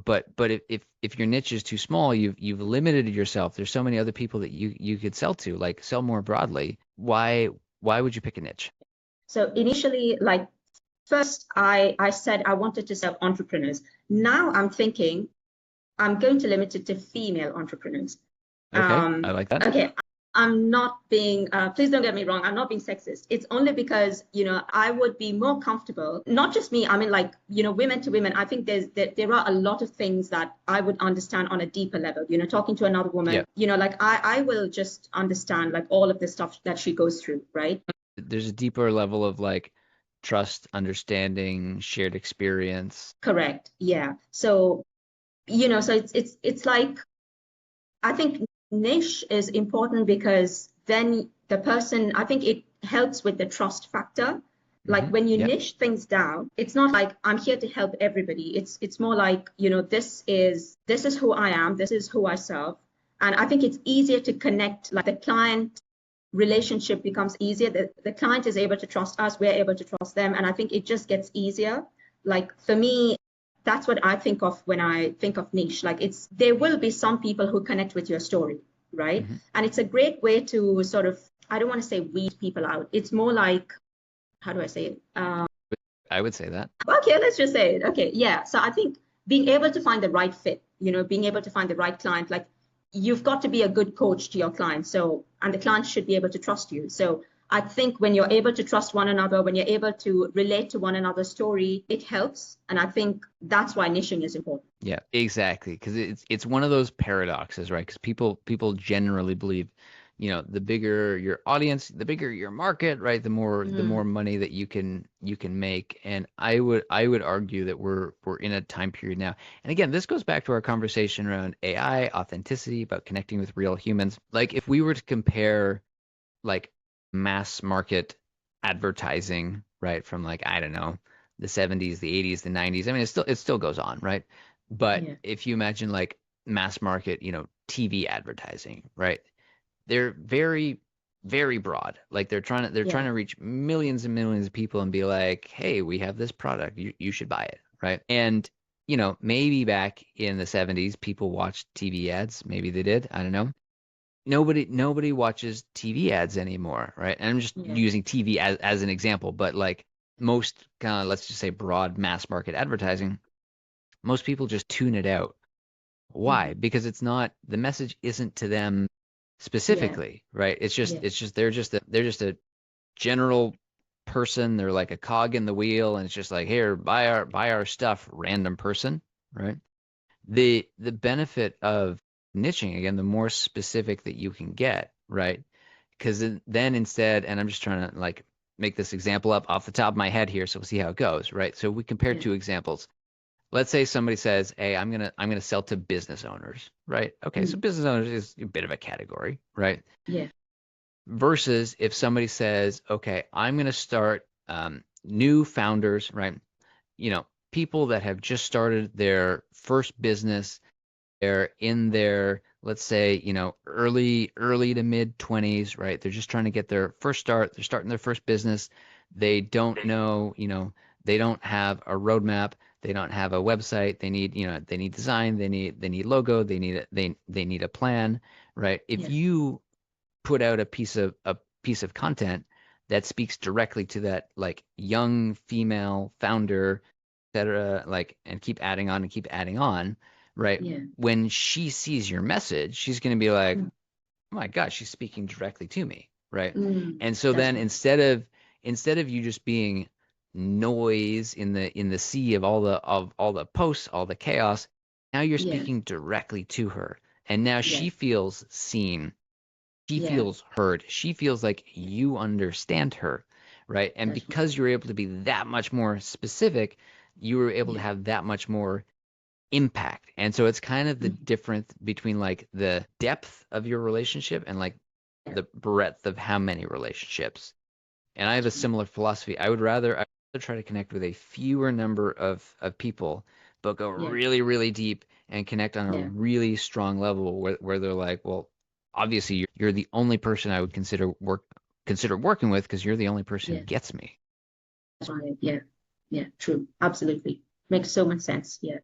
but if your niche is too small, you've limited yourself. There's so many other people that you could sell to, like sell more broadly. Why would you pick a niche? So initially, like first, I said I wanted to serve entrepreneurs. Now I'm thinking I'm going to limit it to female entrepreneurs. Okay, I like that. Okay, I'm not being, please don't get me wrong, I'm not being sexist. It's only because, I would be more comfortable, not just me, I mean, like, women to women. I think there are a lot of things that I would understand on a deeper level, talking to another Yeah, woman, like I will just understand like all of the stuff that she goes through, right? there's a deeper level of like trust, understanding, shared experience. Correct. Yeah. So, so it's like I think niche is important because then the person, I think it helps with the trust factor. Like Hmm. when you Yep. niche things down, it's not like I'm here to help everybody. It's more like, this is who I am, this is who I serve. And I think it's easier to connect, like the client relationship becomes easier. The client is able to trust us, we're able to trust them. And I think it just gets easier. Like for me, that's what I think of when I think of niche. Like there will be some people who connect with your story, right? Hmm. And it's a great way to sort of, I don't want to say weed people out. It's more like, how do I say it? I would say that. Okay, let's just say it. Okay, yeah. So I think being able to find the right fit, being able to find the right client, like you've got to be a good coach to your client. So, and the client should be able to trust you. So I think when you're able to trust one another, when you're able to relate to one another's story, it helps. And I think that's why niching is important. Yeah, exactly. Because it's one of those paradoxes, right? Because people generally believe, the bigger your audience, the bigger your market, right? The more Mm, money that you can make. And I would argue that we're in a time period now. And again, this goes back to our conversation around AI, authenticity, about connecting with real humans. Like if we were to compare like mass market advertising, right, from like I don't know, the 70s, the 80s, the 90s. I mean, it still goes on, right? But yeah, if you imagine like mass market, TV advertising, right? They're very very broad. Like they're trying yeah, to reach millions and millions of people and be like, "Hey, we have this product. You should buy it." Right? And maybe back in the 70s people watched TV ads, maybe they did, I don't know. Nobody watches TV ads anymore, right? And I'm just yeah, using TV as an example, but like most kind of, let's just say, broad mass market advertising, most people just tune it out. Why? hmm, Because the message isn't to them yeah, specifically, right? It's just yeah, it's just they're just a general person. They're like a cog in the wheel, and it's just like, here, buy our stuff, random person, right? The benefit of niching, again, the more specific that you can get, right? Because then instead, and I'm just trying to like make this example up off the top of my head here, so we'll see how it goes, right? So we compare yeah, two examples. Let's say somebody says, "Hey, I'm gonna sell to business owners," right? Okay, so mm, business owners is a bit of a category, right? yeah, Versus if somebody says, "Okay, I'm gonna start new founders, right? People that have just started their first business. They're in their, let's say, early to mid 20s, right? They're just trying to get their first start. They're starting their first business. They don't know, they don't have a roadmap. They don't have a website. They need design. They need logo. They need a plan, right? If Yeah. you put out a piece of content that speaks directly to that like young female founder, etc., like, and keep adding on, right? Yeah. When she sees your message, she's going to be like, Mm, "Oh my God, she's speaking directly to me," right? And so that's then right. instead of you just being noise in the sea of all the posts, all the chaos, now you're Yeah. speaking directly to her, and now Yeah. she feels seen, she Yeah. feels heard. She feels like you understand her, right? And That's right. because you're able to be that much more specific, you were able to Yeah. have that much more impact. And so it's kind of the Mhm. difference between like the depth of your relationship and like Yeah. the breadth of how many relationships. And I have a That's right. similar philosophy. I'd rather try to connect with a fewer number of people, but go Yeah. really, really deep and connect on a Yeah. really strong level where they're like, well, obviously you're the only person I would consider working with because you're the only person who Yeah. gets me. That's right. Yeah. Yeah. True. Absolutely. Makes so much sense. Yeah.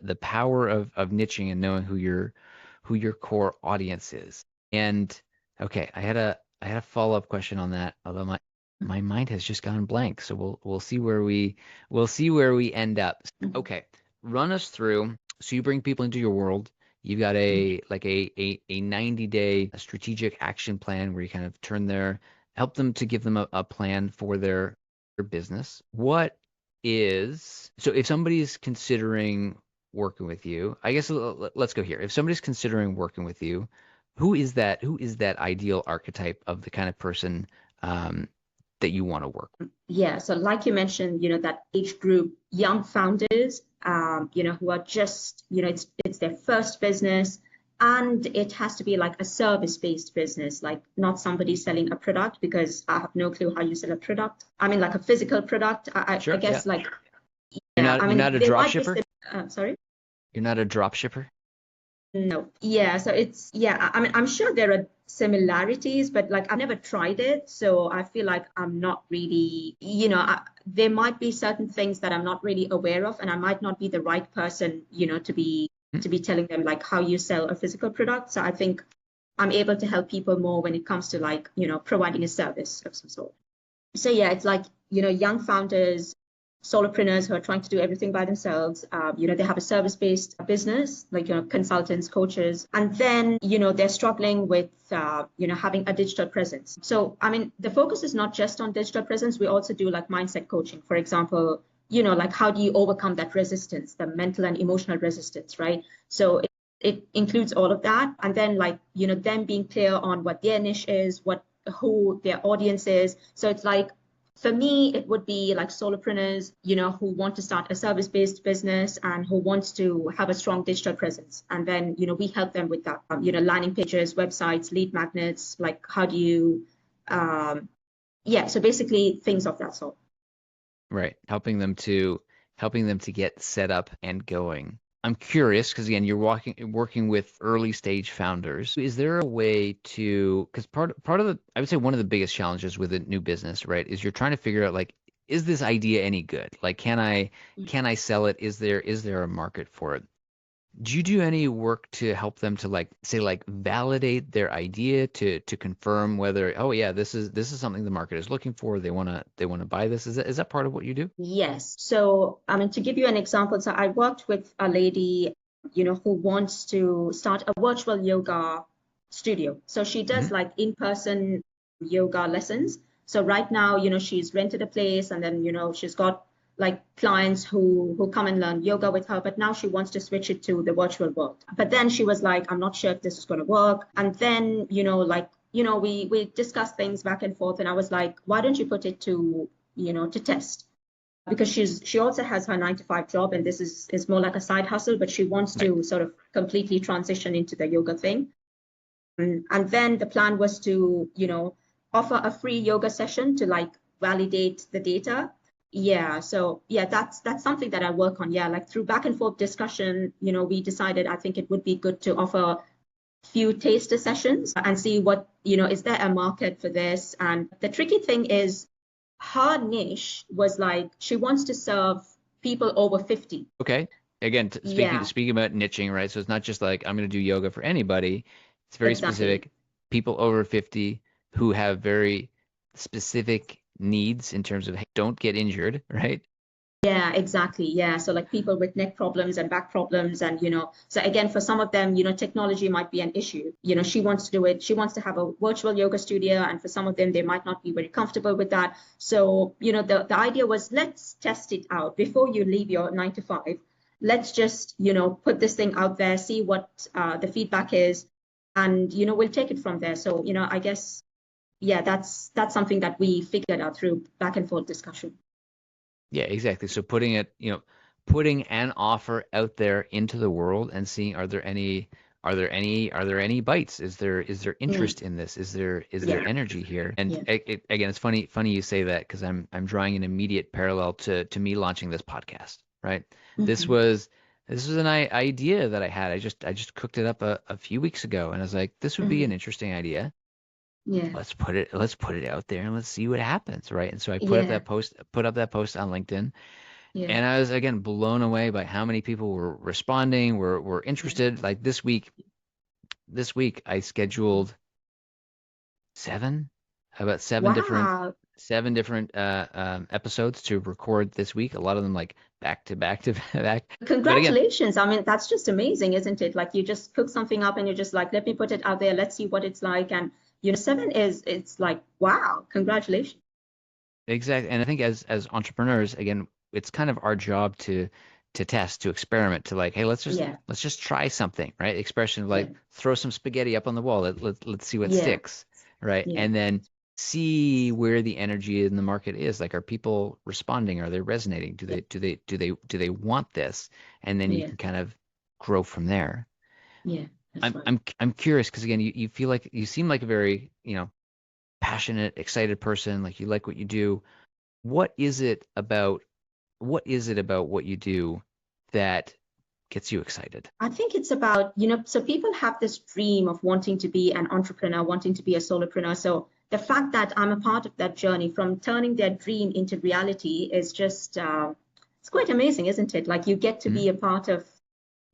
The power of niching and knowing who your core audience is. And okay, I had a follow-up question on that, although my mind has just gone blank. So we'll see where we end up. Mhm. Okay, run us through. So you bring people into your world. You've got Mhm. a 90-day strategic action plan where you kind of help them to give them a plan for their business. So if somebody's considering working with you, I guess let's go here. If somebody's considering working with you, who is that? Who is that ideal archetype of the kind of person um, that you want to work Yeah, so like you mentioned, that age group, young founders, who are just, it's their first business, and it has to be like a service-based business, like not somebody selling a product, because I have no clue how you sell a product. I mean, like a physical product. with? I Sure, yeah. guess like, You're yeah, not I you're mean, not a there drop might be shipper? some, sorry. You're not a drop shipper? No. Yeah, so I mean, I'm sure there are similarities, but like I've never tried it. So I feel like I'm not really, there might be certain things that I'm not really aware of, and I might not be the right person, Hmm. to be telling them like how you sell a physical product. So I think I'm able to help people more when it comes to like, providing a service of some sort. So yeah, it's like, young founders, solopreneurs who are trying to do everything by themselves. They have a service-based business, like, consultants, coaches, and then, they're struggling with, having a digital presence. So, I mean, the focus is not just on digital presence. We also do like mindset coaching, for example, like how do you overcome that resistance, the mental and emotional resistance, right? So it includes all of that. And then like, them being clear on what their niche is, who their audience is. So it's like, for me, it would be like solopreneurs, who want to start a service-based business and who wants to have a strong digital presence. And then, we help them with that, landing pages, websites, lead magnets, like how do you, yeah, so basically things of that sort. Right. Helping them to get set up and going. I'm curious because again, you're working with early stage founders. Is there a way to, because part of the, I would say one of the biggest challenges with a new business, right, is you're trying to figure out like, is this idea any good? Like, can I sell it? Is there a market for it? Do you do any work to help them to like say like validate their idea to confirm whether, oh yeah, this is something the market is looking for, they want to buy this? Is that part of what you do? Yes. So, I mean, to give you an example, so I worked with a lady, who wants to start a virtual yoga studio. So she does Hmm. like in-person yoga lessons. So right now, she's rented a place, and then, she's got like clients who come and learn yoga with her, but now she wants to switch it to the virtual world. But then she was like, I'm not sure if this is going to work. And then, like, we discussed things back and forth, and I was like, why don't you put it to, to test? Because she also has her 9 to 5 job, and this is more like a side hustle, but she wants Right. to sort of completely transition into the yoga thing. And then the plan was to, offer a free yoga session to like validate the data. Yeah, so yeah, that's something that I work on. Yeah, like through back and forth discussion, we decided I think it would be good to offer few taster sessions and see what, is there a market for this? And the tricky thing is her niche was like she wants to serve people over 50. Okay. Again, speaking Yeah, speaking about niching, right? So it's not just like I'm going to do yoga for anybody. It's very exactly. specific. People over 50 who have very specific needs in terms of, hey, don't get injured, right? Yeah, exactly. Yeah. So like people with neck problems and back problems and so again for some of them, technology might be an issue. She wants to do it. She wants to have a virtual yoga studio and for some of them they might not be very comfortable with that. So, the idea was let's test it out before you leave your 9 to 5. Let's just, put this thing out there, see what the feedback is and we'll take it from there. So, I guess yeah, that's something that we figured out through back and forth discussion. Yeah, exactly. So putting an offer out there into the world and seeing are there any bites? Is there Mm, interest in this? Is there yeah. energy here? And Yeah. again, it's funny you say that because I'm drawing an immediate parallel to me launching this podcast, right? This Hmm. was this was an idea that I had. I just cooked it up a few weeks ago and I was like, this would be an Hmm. interesting idea. Yeah. Let's put it out there and let's see what happens, right? And so I Yeah. put up that post on LinkedIn. Yeah. And I was again blown away by how many people were responding, were Yeah. interested. Like this week I Mm. scheduled seven, about Wow. seven different episodes to record this week. A lot of them like back to back to back. But again, Congratulations. I mean, that's just amazing, isn't it? Like you just cook something up and you're just like, let me put it out there. Let's see what it's like. And, seven it's like, wow, congratulations. exactly. And I think as entrepreneurs, again, it's kind of our job to test, to experiment, to like, hey, let's just Yeah. let's just try something, right? Expression of Yeah. like throw some spaghetti up on the wall. Let's see what Yeah. sticks, right? Yeah. And then see where the energy in the market is. Like, are people responding? Are they resonating? Do Yeah. they want this? And then you Yeah. can kind of grow from there. Yeah. That's I'm right. I'm I'm curious because again, you feel like you seem like a very, passionate, excited person, like you like what you do. What is it about what you do that gets you excited? I think it's about, so people have this dream of wanting to be an entrepreneur, wanting to be a solopreneur. So the fact that I'm a part of that journey from turning their dream into reality is just, it's quite amazing, isn't it? Like you get to Hmm. be a part of,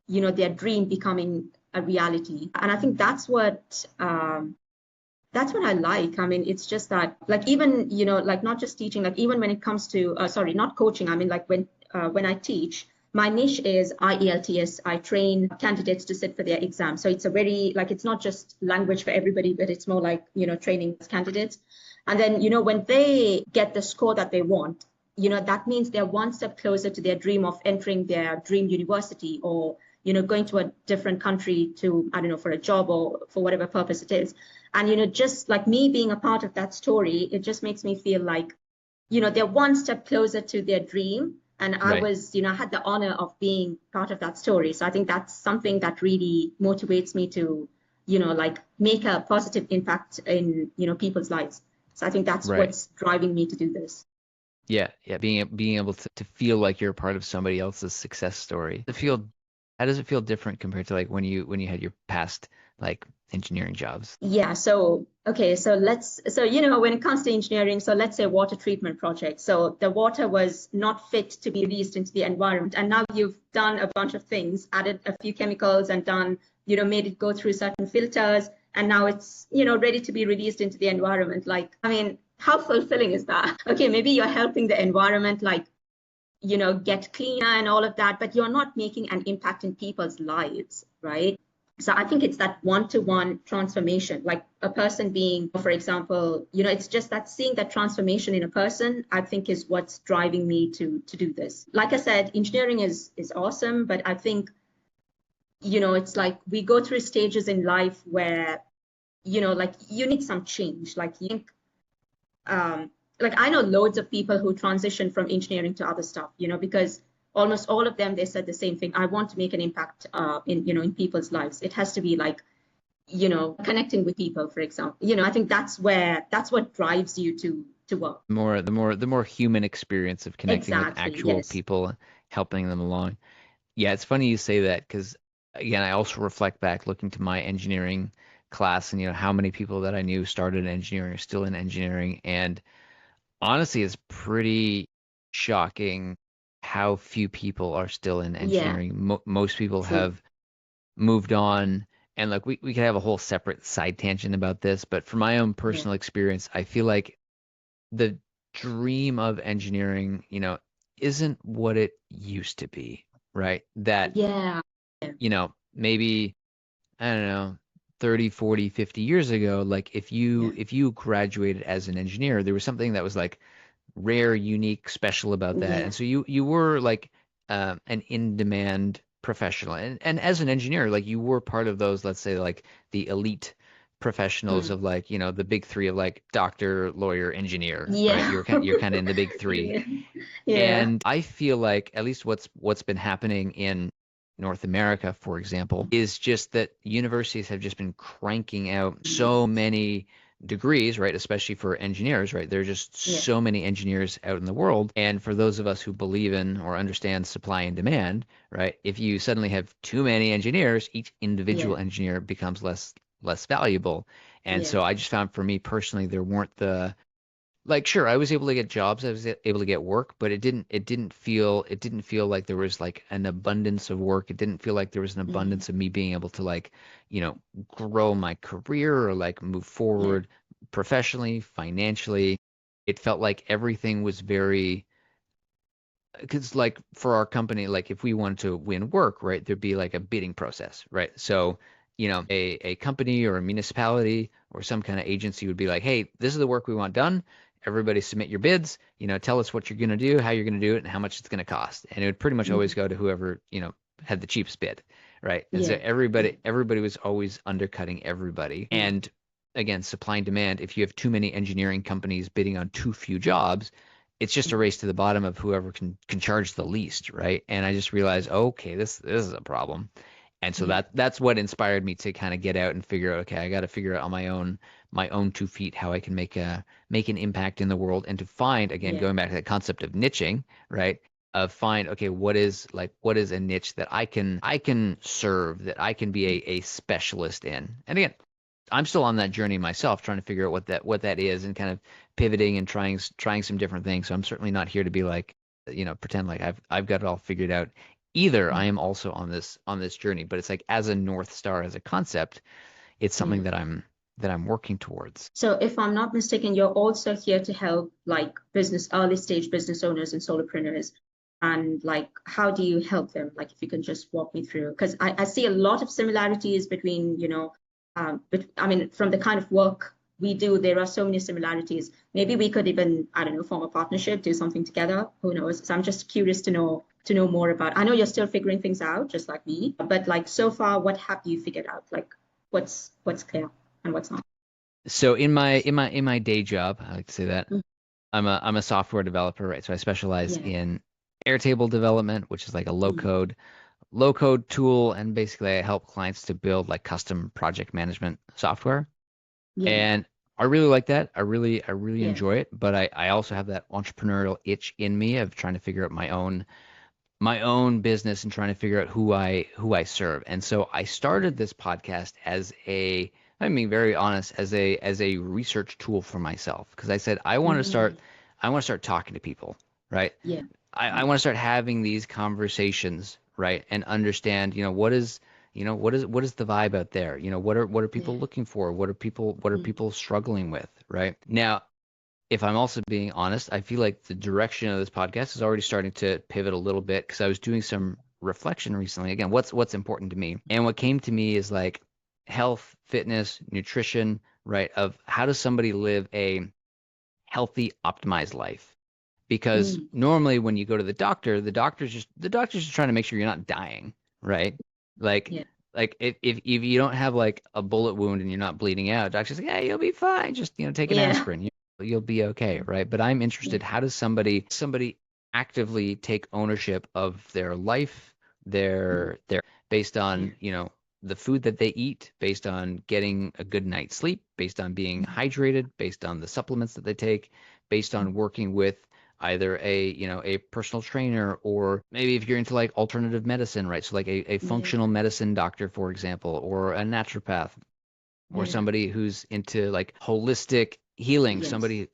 their dream becoming a reality. And I think that's what I like. I mean, it's just that, like, even, like not just teaching, like, even when it comes to, sorry, not coaching, I mean, like, when I teach, my niche is IELTS. I train candidates to sit for their exam. So it's a very, like, it's not just language for everybody, but it's more like, training candidates. And then, when they get the score that they want, that means they're one step closer to their dream of entering their dream university or, going to a different country to, I don't know, for a job or for whatever purpose it is. And, just like me being a part of that story, it just makes me feel like, they're one step closer to their dream. And I Right. was, I had the honor of being part of that story. So I think that's something that really motivates me to, like make a positive impact in, people's lives. So I think that's Right. what's driving me to do this. Yeah. Yeah. Being able to feel like you're a part of somebody else's success story. How does it feel different compared to like when you had your past like engineering jobs? Yeah, so okay, so when it comes to engineering, so let's say water treatment project. So the water was not fit to be released into the environment, and now you've done a bunch of things, added a few chemicals and done, made it go through certain filters, and now it's, ready to be released into the environment. Like, I mean, how fulfilling is that? Okay, maybe you're helping the environment, like, get cleaner and all of that, but you're not making an impact in people's lives, right? So I think it's that one-to-one transformation, like a person being, for example, it's just that seeing that transformation in a person, I think is what's driving me to do this. Like I said, engineering is awesome, but I think, it's like we go through stages in life where, like you need some change. Like you think, like I know loads of people who transition from engineering to other stuff, because almost all of them they said the same thing. I want to make an impact in in people's lives. It has to be like connecting with people, for example. I think that's what drives you to work. The more human experience of connecting with Exactly. actual Yes. people, helping them along. Yeah, it's funny you say that because again, I also reflect back looking to my engineering class and how many people that I knew started in engineering are still in engineering. And honestly, it's pretty shocking how few people are still in Yeah. engineering. Most people True. have moved on. And like we could have a whole separate side tangent about this, but from my own Yeah. personal experience, I feel like the dream of engineering, isn't what it used to be, right? That, Yeah. Yeah. maybe, I don't know, 30, 40, 50 years ago, like if you Yeah. if you graduated as an engineer, there was something that was like rare, unique, special about that. Yeah. And so you were like an in-demand professional. And as an engineer, like you were part of those, let's say like the elite professionals Mm. of like, the big three of like doctor, lawyer, engineer, right? Yeah. You're kind of in the big three. Yeah. Yeah. And I feel like at least what's been happening in North America, for example, is just that universities have just been cranking out Mm. so many degrees, right? Especially for engineers, right? There are just Yeah. so many engineers out in the world. And for those of us who believe in or understand supply and demand, right? If you suddenly have too many engineers, each individual Yeah. engineer becomes less valuable. And Yeah. so I just found for me personally, there weren't the like sure I was able to get jobs, I was able to get work, but it didn't feel like there was like an abundance of work. It didn't feel like there was an Mm. abundance of me being able to like you know grow my career or like move Yeah. forward professionally, financially. It felt like everything was very because like for our company, like if we wanted to win work, right, there'd be like a bidding process, right? So, a company or a municipality or some kind of agency would be like, hey, this is the work we want done. Everybody submit your bids, tell us what you're going to do, how you're going to do it, and how much it's going to cost. And it would pretty much always Mm. go to whoever, had the cheapest bid, right? And so Yeah. Yeah. everybody was always undercutting everybody. Yeah. And again, supply and demand, if you have too many engineering companies bidding on too few jobs, it's just a Mm. race to the bottom of whoever can charge the least, right? And I just realized, okay, this is a problem. And so Yeah. that's what inspired me to kind of get out and figure out, okay, I got to figure out on my own 2 feet how I can make an impact in the world and to find again Yeah. going back to that concept of niching, right? Of find okay, what is a niche that I can serve, that I can be a specialist in. And again, I'm still on that journey myself, trying to figure out what that is, and kind of pivoting and trying some different things. So I'm certainly not here to be like, pretend like I've got it all figured out. Either I Mm. am also on this journey, but it's like as a North Star, as a concept, it's something Yeah. that I'm working towards. So if I'm not mistaken, you're also here to help like early stage business owners and solopreneurs. And like, how do you help them? Like, if you can just walk me through, because I see a lot of similarities between, but I mean, from the kind of work we do, there are so many similarities. Maybe we could even, I don't know, form a partnership, do something together. Who knows? So I'm just curious to know more about. I know you're still figuring things out, just like me, but like so far, what have you figured out? Like, what's clear and what's not? So in my day job, I like to say that Mm. I'm a software developer, right? So I specialize Yeah. in Airtable development, which is like a low Mm. code low code tool, and basically I help clients to build like custom project management software. Yeah. And I really like that. I really Yeah. enjoy it, but I also have that entrepreneurial itch in me of trying to figure out my own business and trying to figure out who I serve. And so I started this podcast I'm being very honest, as a research tool for myself, because I said Mm. I want to start talking to people, right? Yeah. I Yeah. want to start having these conversations, right? And understand, what is the vibe out there? What are Yeah. people looking for? What are Mm. people struggling with, right? Now, if I'm also being honest, I feel like the direction of this podcast is already starting to pivot a little bit because I was doing some reflection recently. Again, what's important to me? And what came to me is like health, fitness, nutrition, right? Of how does somebody live a healthy, optimized life? Because Mm. normally when you go to the doctor's just trying to make sure you're not dying, right? Like Yeah. like if you don't have like a bullet wound and you're not bleeding out, doctor's like, hey, you'll be fine. Just take an Yeah. aspirin. You'll be okay, right? But I'm Yeah. interested, how does somebody actively take ownership of their life, Mm. their based Yeah. on, the food that they eat, based on getting a good night's sleep, based on being Mm. hydrated, based on the supplements that they take, based on working with either a personal trainer, or maybe if you're into like alternative medicine, right? So like a Yeah. functional medicine doctor, for example, or a naturopath, or Yeah. somebody who's into like holistic healing, Yes.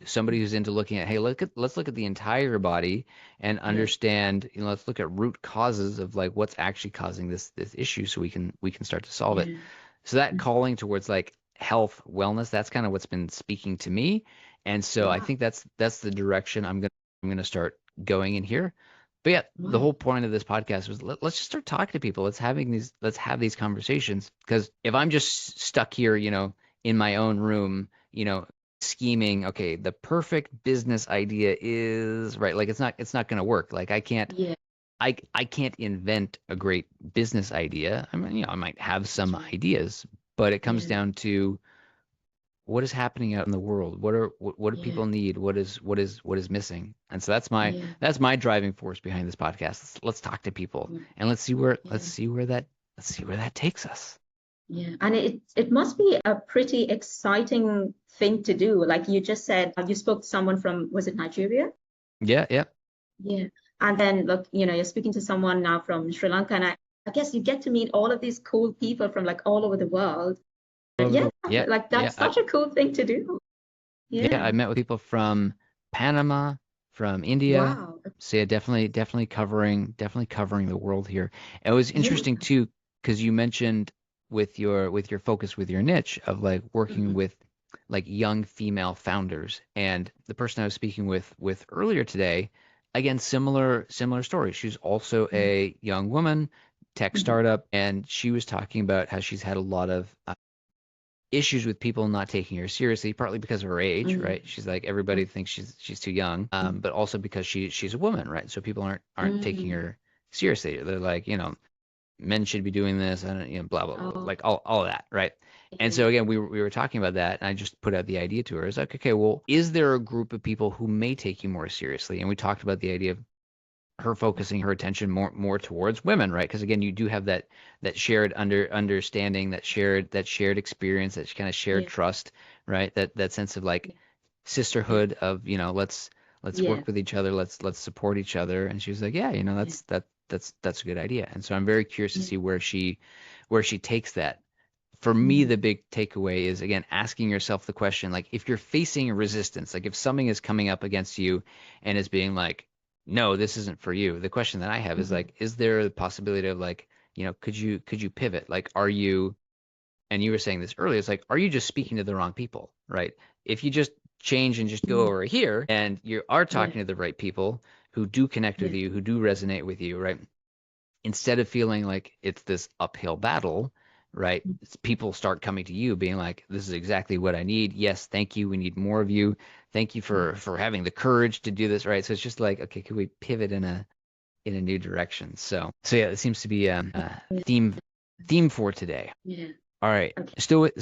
somebody who's into looking at, hey, let's look at the entire body and Yeah. understand, let's look at root causes of like what's actually causing this issue, so we can start to solve it. Yeah. So that calling towards like health, wellness, that's kind of what's been speaking to me. And so I Wow. think that's the direction I'm gonna start going in here. But yeah, the Wow. whole point of this podcast was let's just start talking to people. Let's have these conversations. Because if I'm just stuck here, in my own room, scheming, okay, the perfect business idea is right. Like it's not gonna work. Like Yeah. I can't invent a great business idea. I mean, I might have That's some right. ideas, but it comes Yeah. down to what is happening out in the world. What do Yeah. people need? What is missing? And so that's my Yeah. that's my driving force behind this podcast. Let's talk to people and let's see where let's Yeah. see where that let's see where that takes us. Yeah. And it must be a pretty exciting thing to do. Like you just said, you spoke to someone from, was it Nigeria? Yeah, yeah. Yeah. And then look, you're speaking to someone now from Sri Lanka, and I guess you get to meet all of these cool people from like all over the world. All over Yeah, yeah, like yeah. that's such a cool thing to do. Yeah, Yeah. I met with people from Panama, from India. Wow. So yeah, definitely covering the world here. And it was Yeah. interesting too, because you mentioned with your focus with your niche of like working Hmm. with like young female founders. And the person I was speaking with earlier today, again, similar story. She's also Yeah. a young woman, tech Hmm. startup, and she was talking about how she's had a lot of issues with people not taking her seriously, partly because of her age, Mm. right? She's like everybody thinks she's too young, but also because she's a woman, right? So people aren't taking Mm. her seriously. They're like, men should be doing this, and blah blah blah, Oh, like all of that, right? And yeah. so again, we were talking about that, and I just put out the idea to her. It's like, okay, well, is there a group of people who may take you more seriously? And we talked about the idea of her focusing her attention more towards women, right? Because again, you do have that shared understanding, that shared experience, that kind of shared Yeah. trust, right? That sense of like Yeah. sisterhood of, let's Yeah. work with each other, let's support each other. And she was like, yeah, Yeah. that's a good idea. And so I'm very curious to Yeah. see where she takes that. For me, Mm. the big takeaway is again asking yourself the question, like if you're facing resistance, like if something is coming up against you and is being like, no, this isn't for you. The question that I have is Hmm. like, is there the possibility of like, could you pivot? Like, are you, and you were saying this earlier, it's like, are you just speaking to the wrong people, right? If you just change and just go Mm. over here and you are Yeah. talking to the right people who do connect with Yeah. you, who do resonate with you, right? Instead of feeling like it's this uphill battle, right? People start coming to you being like, this is exactly what I need. Yes, thank you. We need more of you. Thank you for having the courage to do this, right? So it's just like, okay, can we pivot in a new direction? So yeah, it seems to be a theme for today. Yeah. All right. Okay. Still with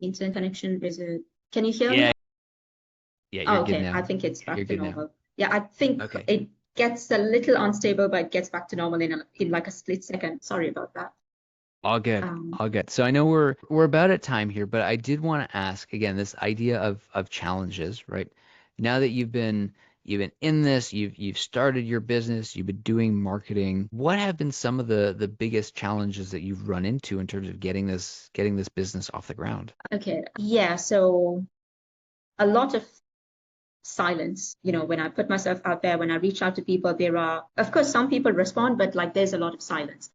Internet connection is it? Can you hear me? yeah, yeah, you're Oh, good okay. I now. think it's You're back to good now. normal. Yeah, I think Okay. it gets a little unstable, but it gets back to normal in like a split second. Sorry about that. All good. Um, All good. So I know we're about at time here, but I did want to ask again this idea of challenges, right? Now that you've been in this, you've started your business, you've been doing marketing. What have been some of the biggest challenges that you've run into in terms of getting this business off the ground? okay. Yeah, so a lot of silence. When I put myself out there, when I reach out to people, there are, of course, some people respond, but like there's a lot of silence.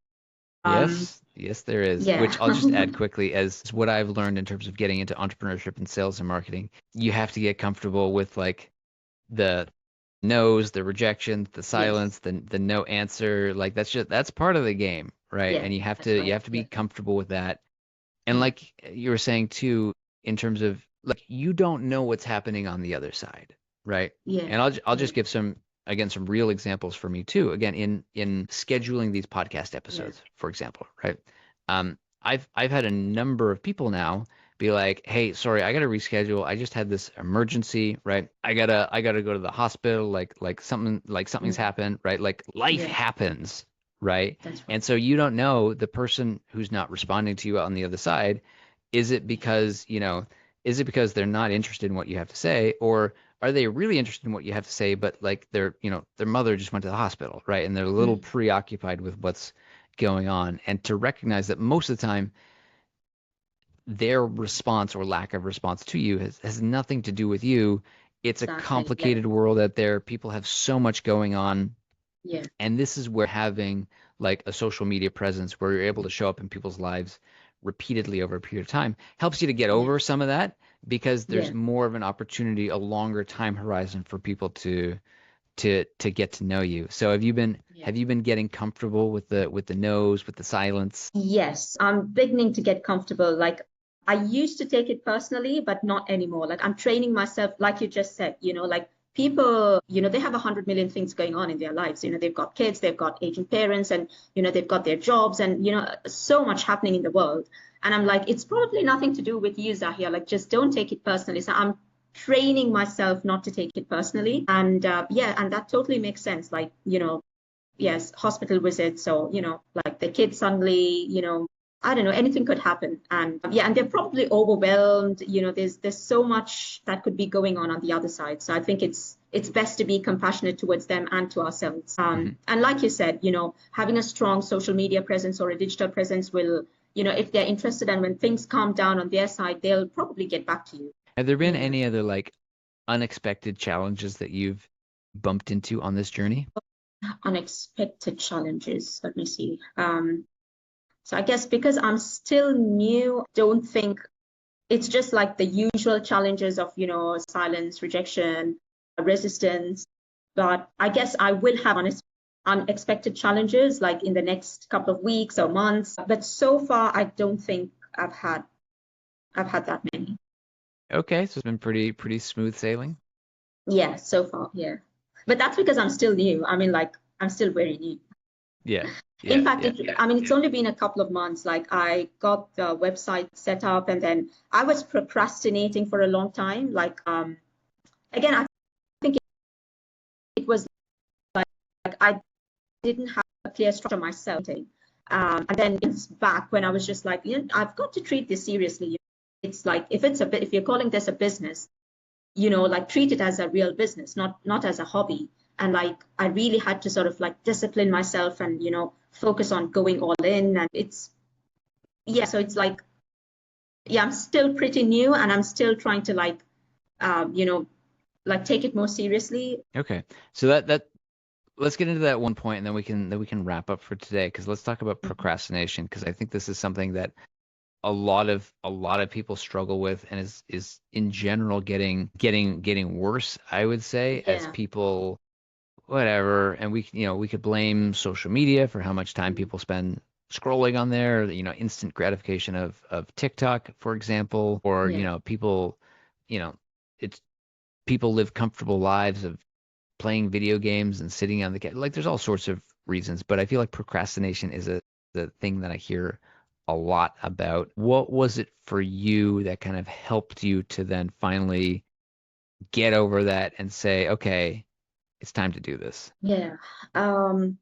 Um, Yes, yes, there is. yeah. Which I'll just add quickly as what I've learned in terms of getting into entrepreneurship and sales and marketing. You have to get comfortable with like the no's, the rejections, the Yes. silence, the no answer. Like that's part of the game, right? Yeah, And you have that's to you right. have to be Yeah. comfortable with that. And Yeah. like you were saying too, in terms of like you don't know what's happening on the other side, right? Yeah. And I'll Yeah. just give some real examples for me too. Again, in scheduling these podcast Yeah. episodes, for example, right? I've had a number of people now be like, "Hey, sorry, I got to reschedule. I just had this emergency, right? I gotta go to the hospital. Something's Mm. happened, right? Like life Yeah. happens, right? That's right. And so you don't know the person who's not responding to you on the other side. Is it Yeah. because, Is it because they're not interested in what you have to say, or are they really interested in what you have to say, but like their mother just went to the hospital, right? And they're a little Mm, preoccupied with what's going on. And to recognize that most of the time their response or lack of response to you has nothing to do with you. It's a exactly. Yeah. complicated world out there. People have so much going on. Yeah. And this is where having like a social media presence where you're able to show up in people's lives repeatedly over a period of time helps you to get Yeah. over some of that because there's Yeah. more of an opportunity, a longer time horizon for people to get to know you. So Yeah. have you been getting comfortable with the no's, with the silence? Yes, I'm beginning to get comfortable. Like I used to take it personally, but not anymore. Like I'm training myself, like you just said, like people, they have 100 million things going on in their lives. They've got kids, they've got aging parents, and they've got their jobs, and so much happening in the world. And I'm like, it's probably nothing to do with you, Zahiya. Like just don't take it personally. So I'm training myself not to take it personally. And yeah, and that totally makes sense. Like, yes, hospital visits. So, like the kids suddenly, I don't know, anything could happen. And yeah, and they're probably overwhelmed. There's so much that could be going on the other side. So I think it's best to be compassionate towards them and to ourselves. Hmm. And like you said, having a strong social media presence or a digital presence will, if they're interested and when things calm down on their side, they'll probably get back to you. Have there been Yeah. any other like unexpected challenges that you've bumped into on this journey? Unexpected challenges. Let me see. So I guess because I'm still new, don't think it's just like the usual challenges of, silence, rejection, resistance. But I guess I will have unexpected challenges like in the next couple of weeks or months. But so far, I don't think I've had that many. Okay, so it's been pretty smooth sailing. Yeah, so far, yeah. But that's because I'm still new. I mean, like I'm still very new. Yeah, In yeah, fact, yeah. I mean, it's only been a couple of months. Like I got the website set up and then I was procrastinating for a long time. Like, again, I think it was like I didn't have a clear structure myself. And then it's back when I was just like, I've got to treat this seriously. It's like if you're calling this a business, like treat it as a real business, not as a hobby. And like I really had to sort of like discipline myself and focus on going all in. And it's yeah, so it's like yeah, I'm still pretty new and I'm still trying to like like take it more seriously. Okay. So that let's get into that one point and then we can wrap up for today because let's talk about Mhm. procrastination because I think this is something that a lot of people struggle with and is in general getting worse, I would say, as Yeah. people whatever, and we could blame social media for how much time Mhm. people spend scrolling on there, instant gratification of TikTok, for example, or Yeah. people, you know, it's people live comfortable lives of playing video games and sitting on the couch. Like there's all sorts of reasons, but I feel like procrastination is a the thing that I hear a lot about. What was it for you that kind of helped you to then finally get over that and say, okay, it's time to do this? Yeah. Um,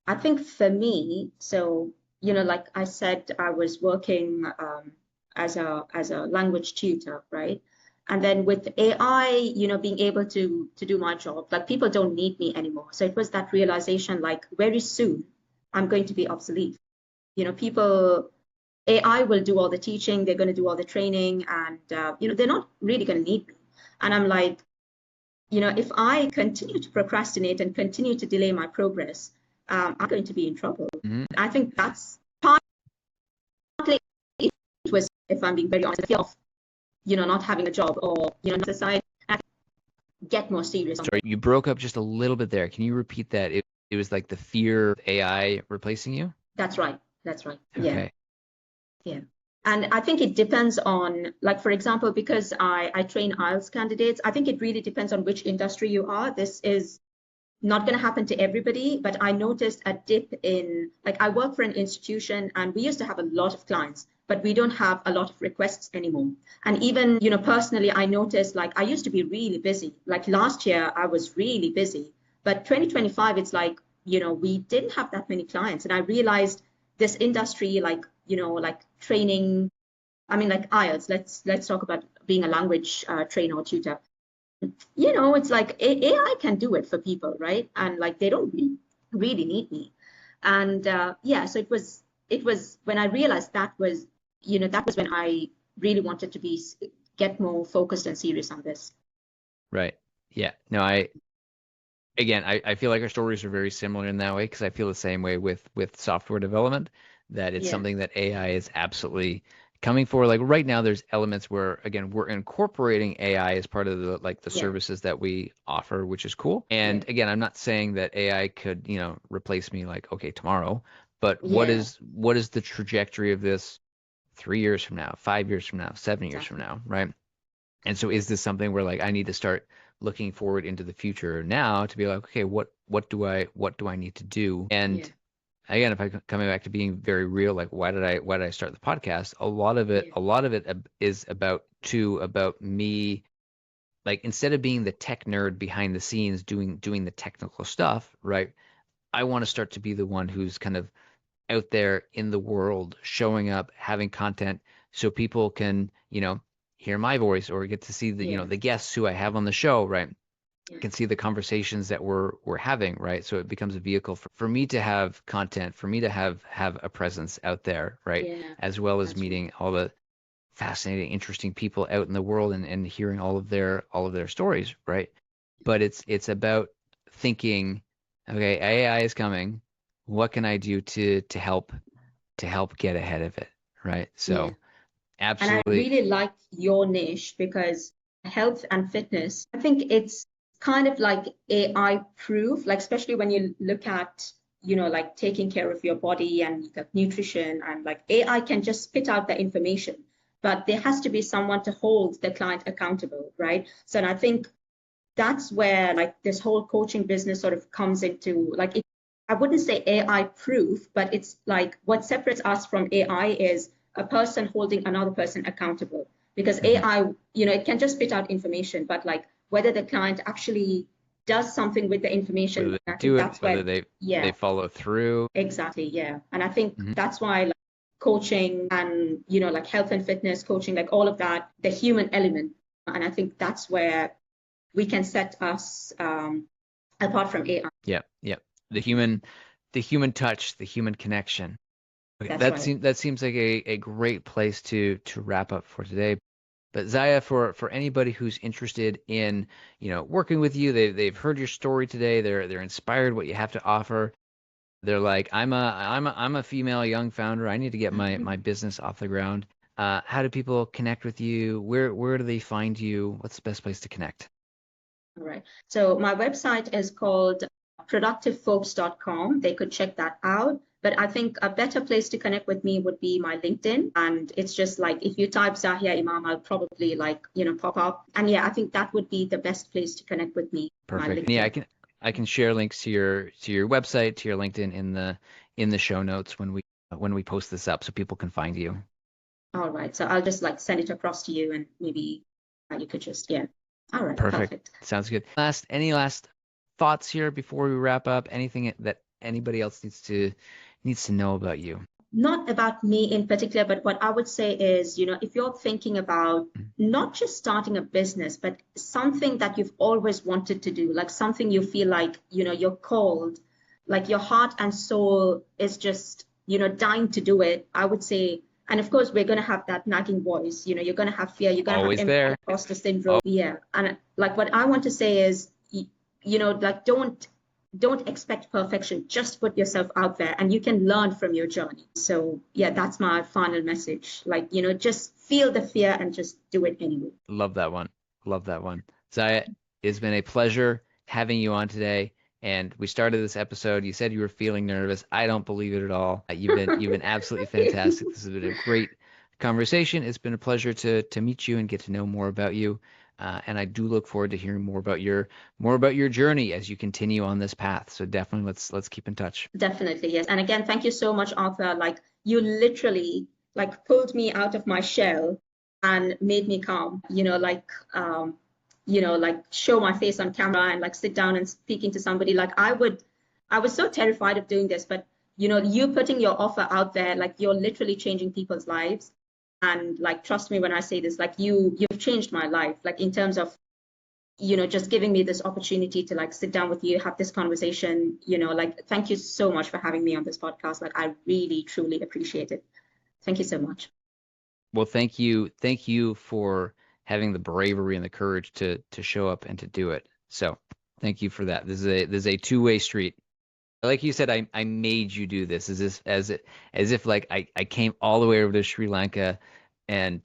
I think for me, so like I said, I was working as a language tutor, right? And then with AI, being able to do my job, like people don't need me anymore. So it was that realization, like very soon, I'm going to be obsolete. People AI will do all the teaching, they're going to do all the training, and they're not really going to need me. And I'm like, if I continue to procrastinate and continue to delay my progress, I'm going to be in trouble. Hmm. I think that's partly it was, if I'm being very honest, the fear of, not having a job or, society, and get more serious on Sorry, you broke up just a little bit there. Can you repeat that? It was like the fear of AI replacing you? That's right. That's right. Yeah. Okay. Yeah. And I think it depends on, like, for example, because I train IELTS candidates, I think it really depends on which industry you are. This is not going to happen to everybody, but I noticed a dip in, like, I work for an institution and we used to have a lot of clients, but we don't have a lot of requests anymore. And even, personally, I noticed like I used to be really busy. Like last year, I was really busy, but 2025, it's like, we didn't have that many clients. And I realized this industry, like, like training, I mean, like IELTS. Let's talk about being a language trainer or tutor. You know, it's like AI can do it for people, right? And like they don't really need me. And yeah, so it was when I realized that was, that was when I really wanted to get more focused and serious on this. Right. Yeah. No, I feel like our stories are very similar in that way because I feel the same way with software development, that it's Yeah, something that AI is absolutely coming for. Like right now, there's elements where again we're incorporating AI as part of the yeah, services that we offer, which is cool. yeah, And again, I'm not saying that AI could, replace me like okay tomorrow, but yeah, what is the trajectory of this 3 years from now, 5 years from now, 7 years from exactly. now, right? And so is this something where like I need to start looking forward into the future now to be like, okay, what do I need to do? Yeah, And again, if I coming back to being very real, like why did I start the podcast? yeah, A lot of it is about me, like instead of being the tech nerd behind the scenes doing the technical stuff, right? I want to start to be the one who's kind of out there in the world, showing up, having content so people can, hear my voice or get to see the, yeah, the guests who I have on the show, right? yeah, Can see the conversations that we're having, right? So it becomes a vehicle for me to have content, for me to have a presence out there, right? yeah. As well as That's right. meeting all the fascinating, interesting people out in the world and hearing all of their stories, right? But it's about thinking, okay, AI is coming. What can I do to help get ahead of it, right? Yeah. So And I absolutely. really like your niche because health and fitness, I think it's kind of like AI proof, like especially when you look at, like taking care of your body and like nutrition and like AI can just spit out the information, but there has to be someone to hold the client accountable, right? So and I think that's where like this whole coaching business sort of comes into like it, I wouldn't say AI proof, but it's like what separates us from AI is a person holding another person accountable. Because Mhm. AI, it can just spit out information, but like whether the client actually does something with the information, Whether they I think do it, that's whether where, they yeah, follow through. exactly, yeah. And I think Mhm. that's why like coaching and like health and fitness coaching, like all of that, the human element. And I think that's where we can set us apart from AI. Yeah, yeah. The human touch, the human connection. Okay, That's that right. seems like a great place to wrap up for today. But Zaya, for anybody who's interested in, working with you, they've heard your story today. They're inspired what you have to offer. They're like, I'm a female young founder. I need to get my business off the ground. How do people connect with you? Where do they find you? What's the best place to connect? All right. So my website is called productivefolks.com. They could check that out. But I think a better place to connect with me would be my LinkedIn. And it's just like if you type Zahiya Imam, I'll probably like, pop up. And yeah, I think that would be the best place to connect with me, my Perfect. And yeah, I LinkedIn. can I can share links to your website, to your LinkedIn in the show notes when we post this up so people can find you. All right. So I'll just like send it across to you and maybe you could just, yeah. All right. Perfect. Perfect. Sounds good. Any last thoughts here before we wrap up? Anything that anybody else needs to know about you? Not about me in particular, but what I would say is, if you're thinking about not just starting a business, but something that you've always wanted to do, like something you feel like, you're called, like your heart and soul is just, dying to do it, I would say. And of course, we're going to have that nagging voice, you're going to have fear, you're going to have Always there. imposter syndrome. Yeah. And like what I want to say is, like don't expect perfection. Just put yourself out there and you can learn from your journey. So, yeah, that's my final message. Like, just feel the fear and just do it anyway. Love that one. Love that one. Zaya, it's been a pleasure having you on today. And we started this episode. You said you were feeling nervous. I don't believe it at all. You've been absolutely fantastic. This has been a great conversation. It's been a pleasure to meet you and get to know more about you. And I do look forward to hearing more about your journey as you continue on this path. So definitely let's keep in touch. Definitely, yes. And again, thank you so much, Arthur. Like, you literally like pulled me out of my shell and made me calm, like show my face on camera and like sit down and speaking to somebody. Like I was so terrified of doing this, but you putting your offer out there, like you're literally changing people's lives. And like, trust me when I say this, like you've changed my life, like in terms of, just giving me this opportunity to like sit down with you, have this conversation, like thank you so much for having me on this podcast. Like I really, truly appreciate it. Thank you so much. Well, thank you for having the bravery and the courage to show up and to do it. So thank you for that. This is a two-way street. Like you said, I made you do this. As if like I came all the way over to Sri Lanka and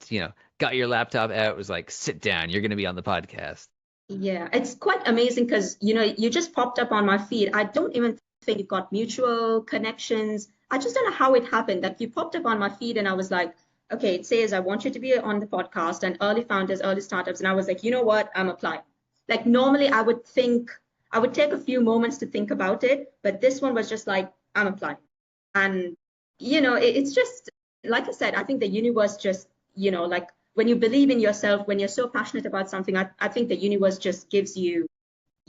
got your laptop out, was like, sit down, you're gonna be on the podcast. Yeah, it's quite amazing because, you just popped up on my feed. I don't even think you got mutual connections. I just don't know how it happened that you popped up on my feed and I was like, okay, it says I want you to be on the podcast and early founders, early startups. And I was like, you know what? I'm applying. Like normally I would take a few moments to think about it, but this one was just like, I'm applying. And, it's just, like I said, I think the universe just, like when you believe in yourself, when you're so passionate about something, I think the universe just gives you,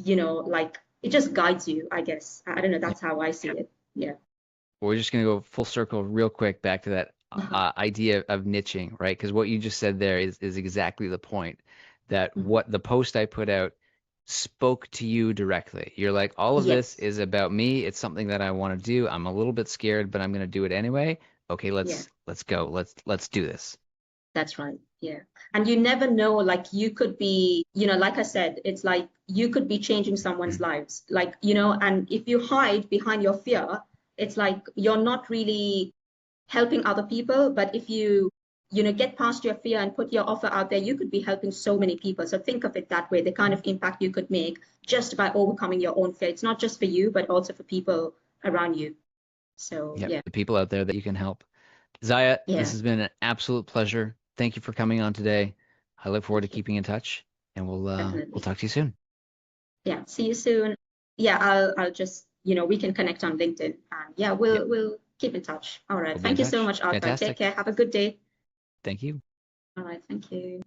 like it just guides you, I guess. I don't know. Yeah. That's how I see it. Yeah. We're just gonna go full circle real quick back to that Uh-huh. idea of niching, right? Because what you just said there is exactly the point. That Mhm. what the post I put out spoke to you directly. You're like, all of this Yes. is about me. It's something that I want to do. I'm a little bit scared, but I'm gonna do it anyway. Okay, Yeah. let's go. Let's do this. That's right. Yeah. And you never know, like you could be, like I said, it's like you could be changing someone's Mhm. lives. Like, and if you hide behind your fear, it's like you're not really helping other people. But if you, get past your fear and put your offer out there, you could be helping so many people. So think of it that way, the kind of impact you could make just by overcoming your own fear. It's not just for you, but also for people around you. So Yep, yeah, the people out there that you can help. Zaya, this yeah, has been an absolute pleasure. Thank you for coming on today. I look forward to thank you. keeping in touch, and we'll Definitely. talk to you soon. Yeah, see you soon. Yeah, I'll just, we can connect on LinkedIn and yeah, Yep, we'll keep in touch. All right. we'll be in Thank you so touch. much, Arthur. Take Fantastic. care. Have a good day. Thank you. All right. Thank you.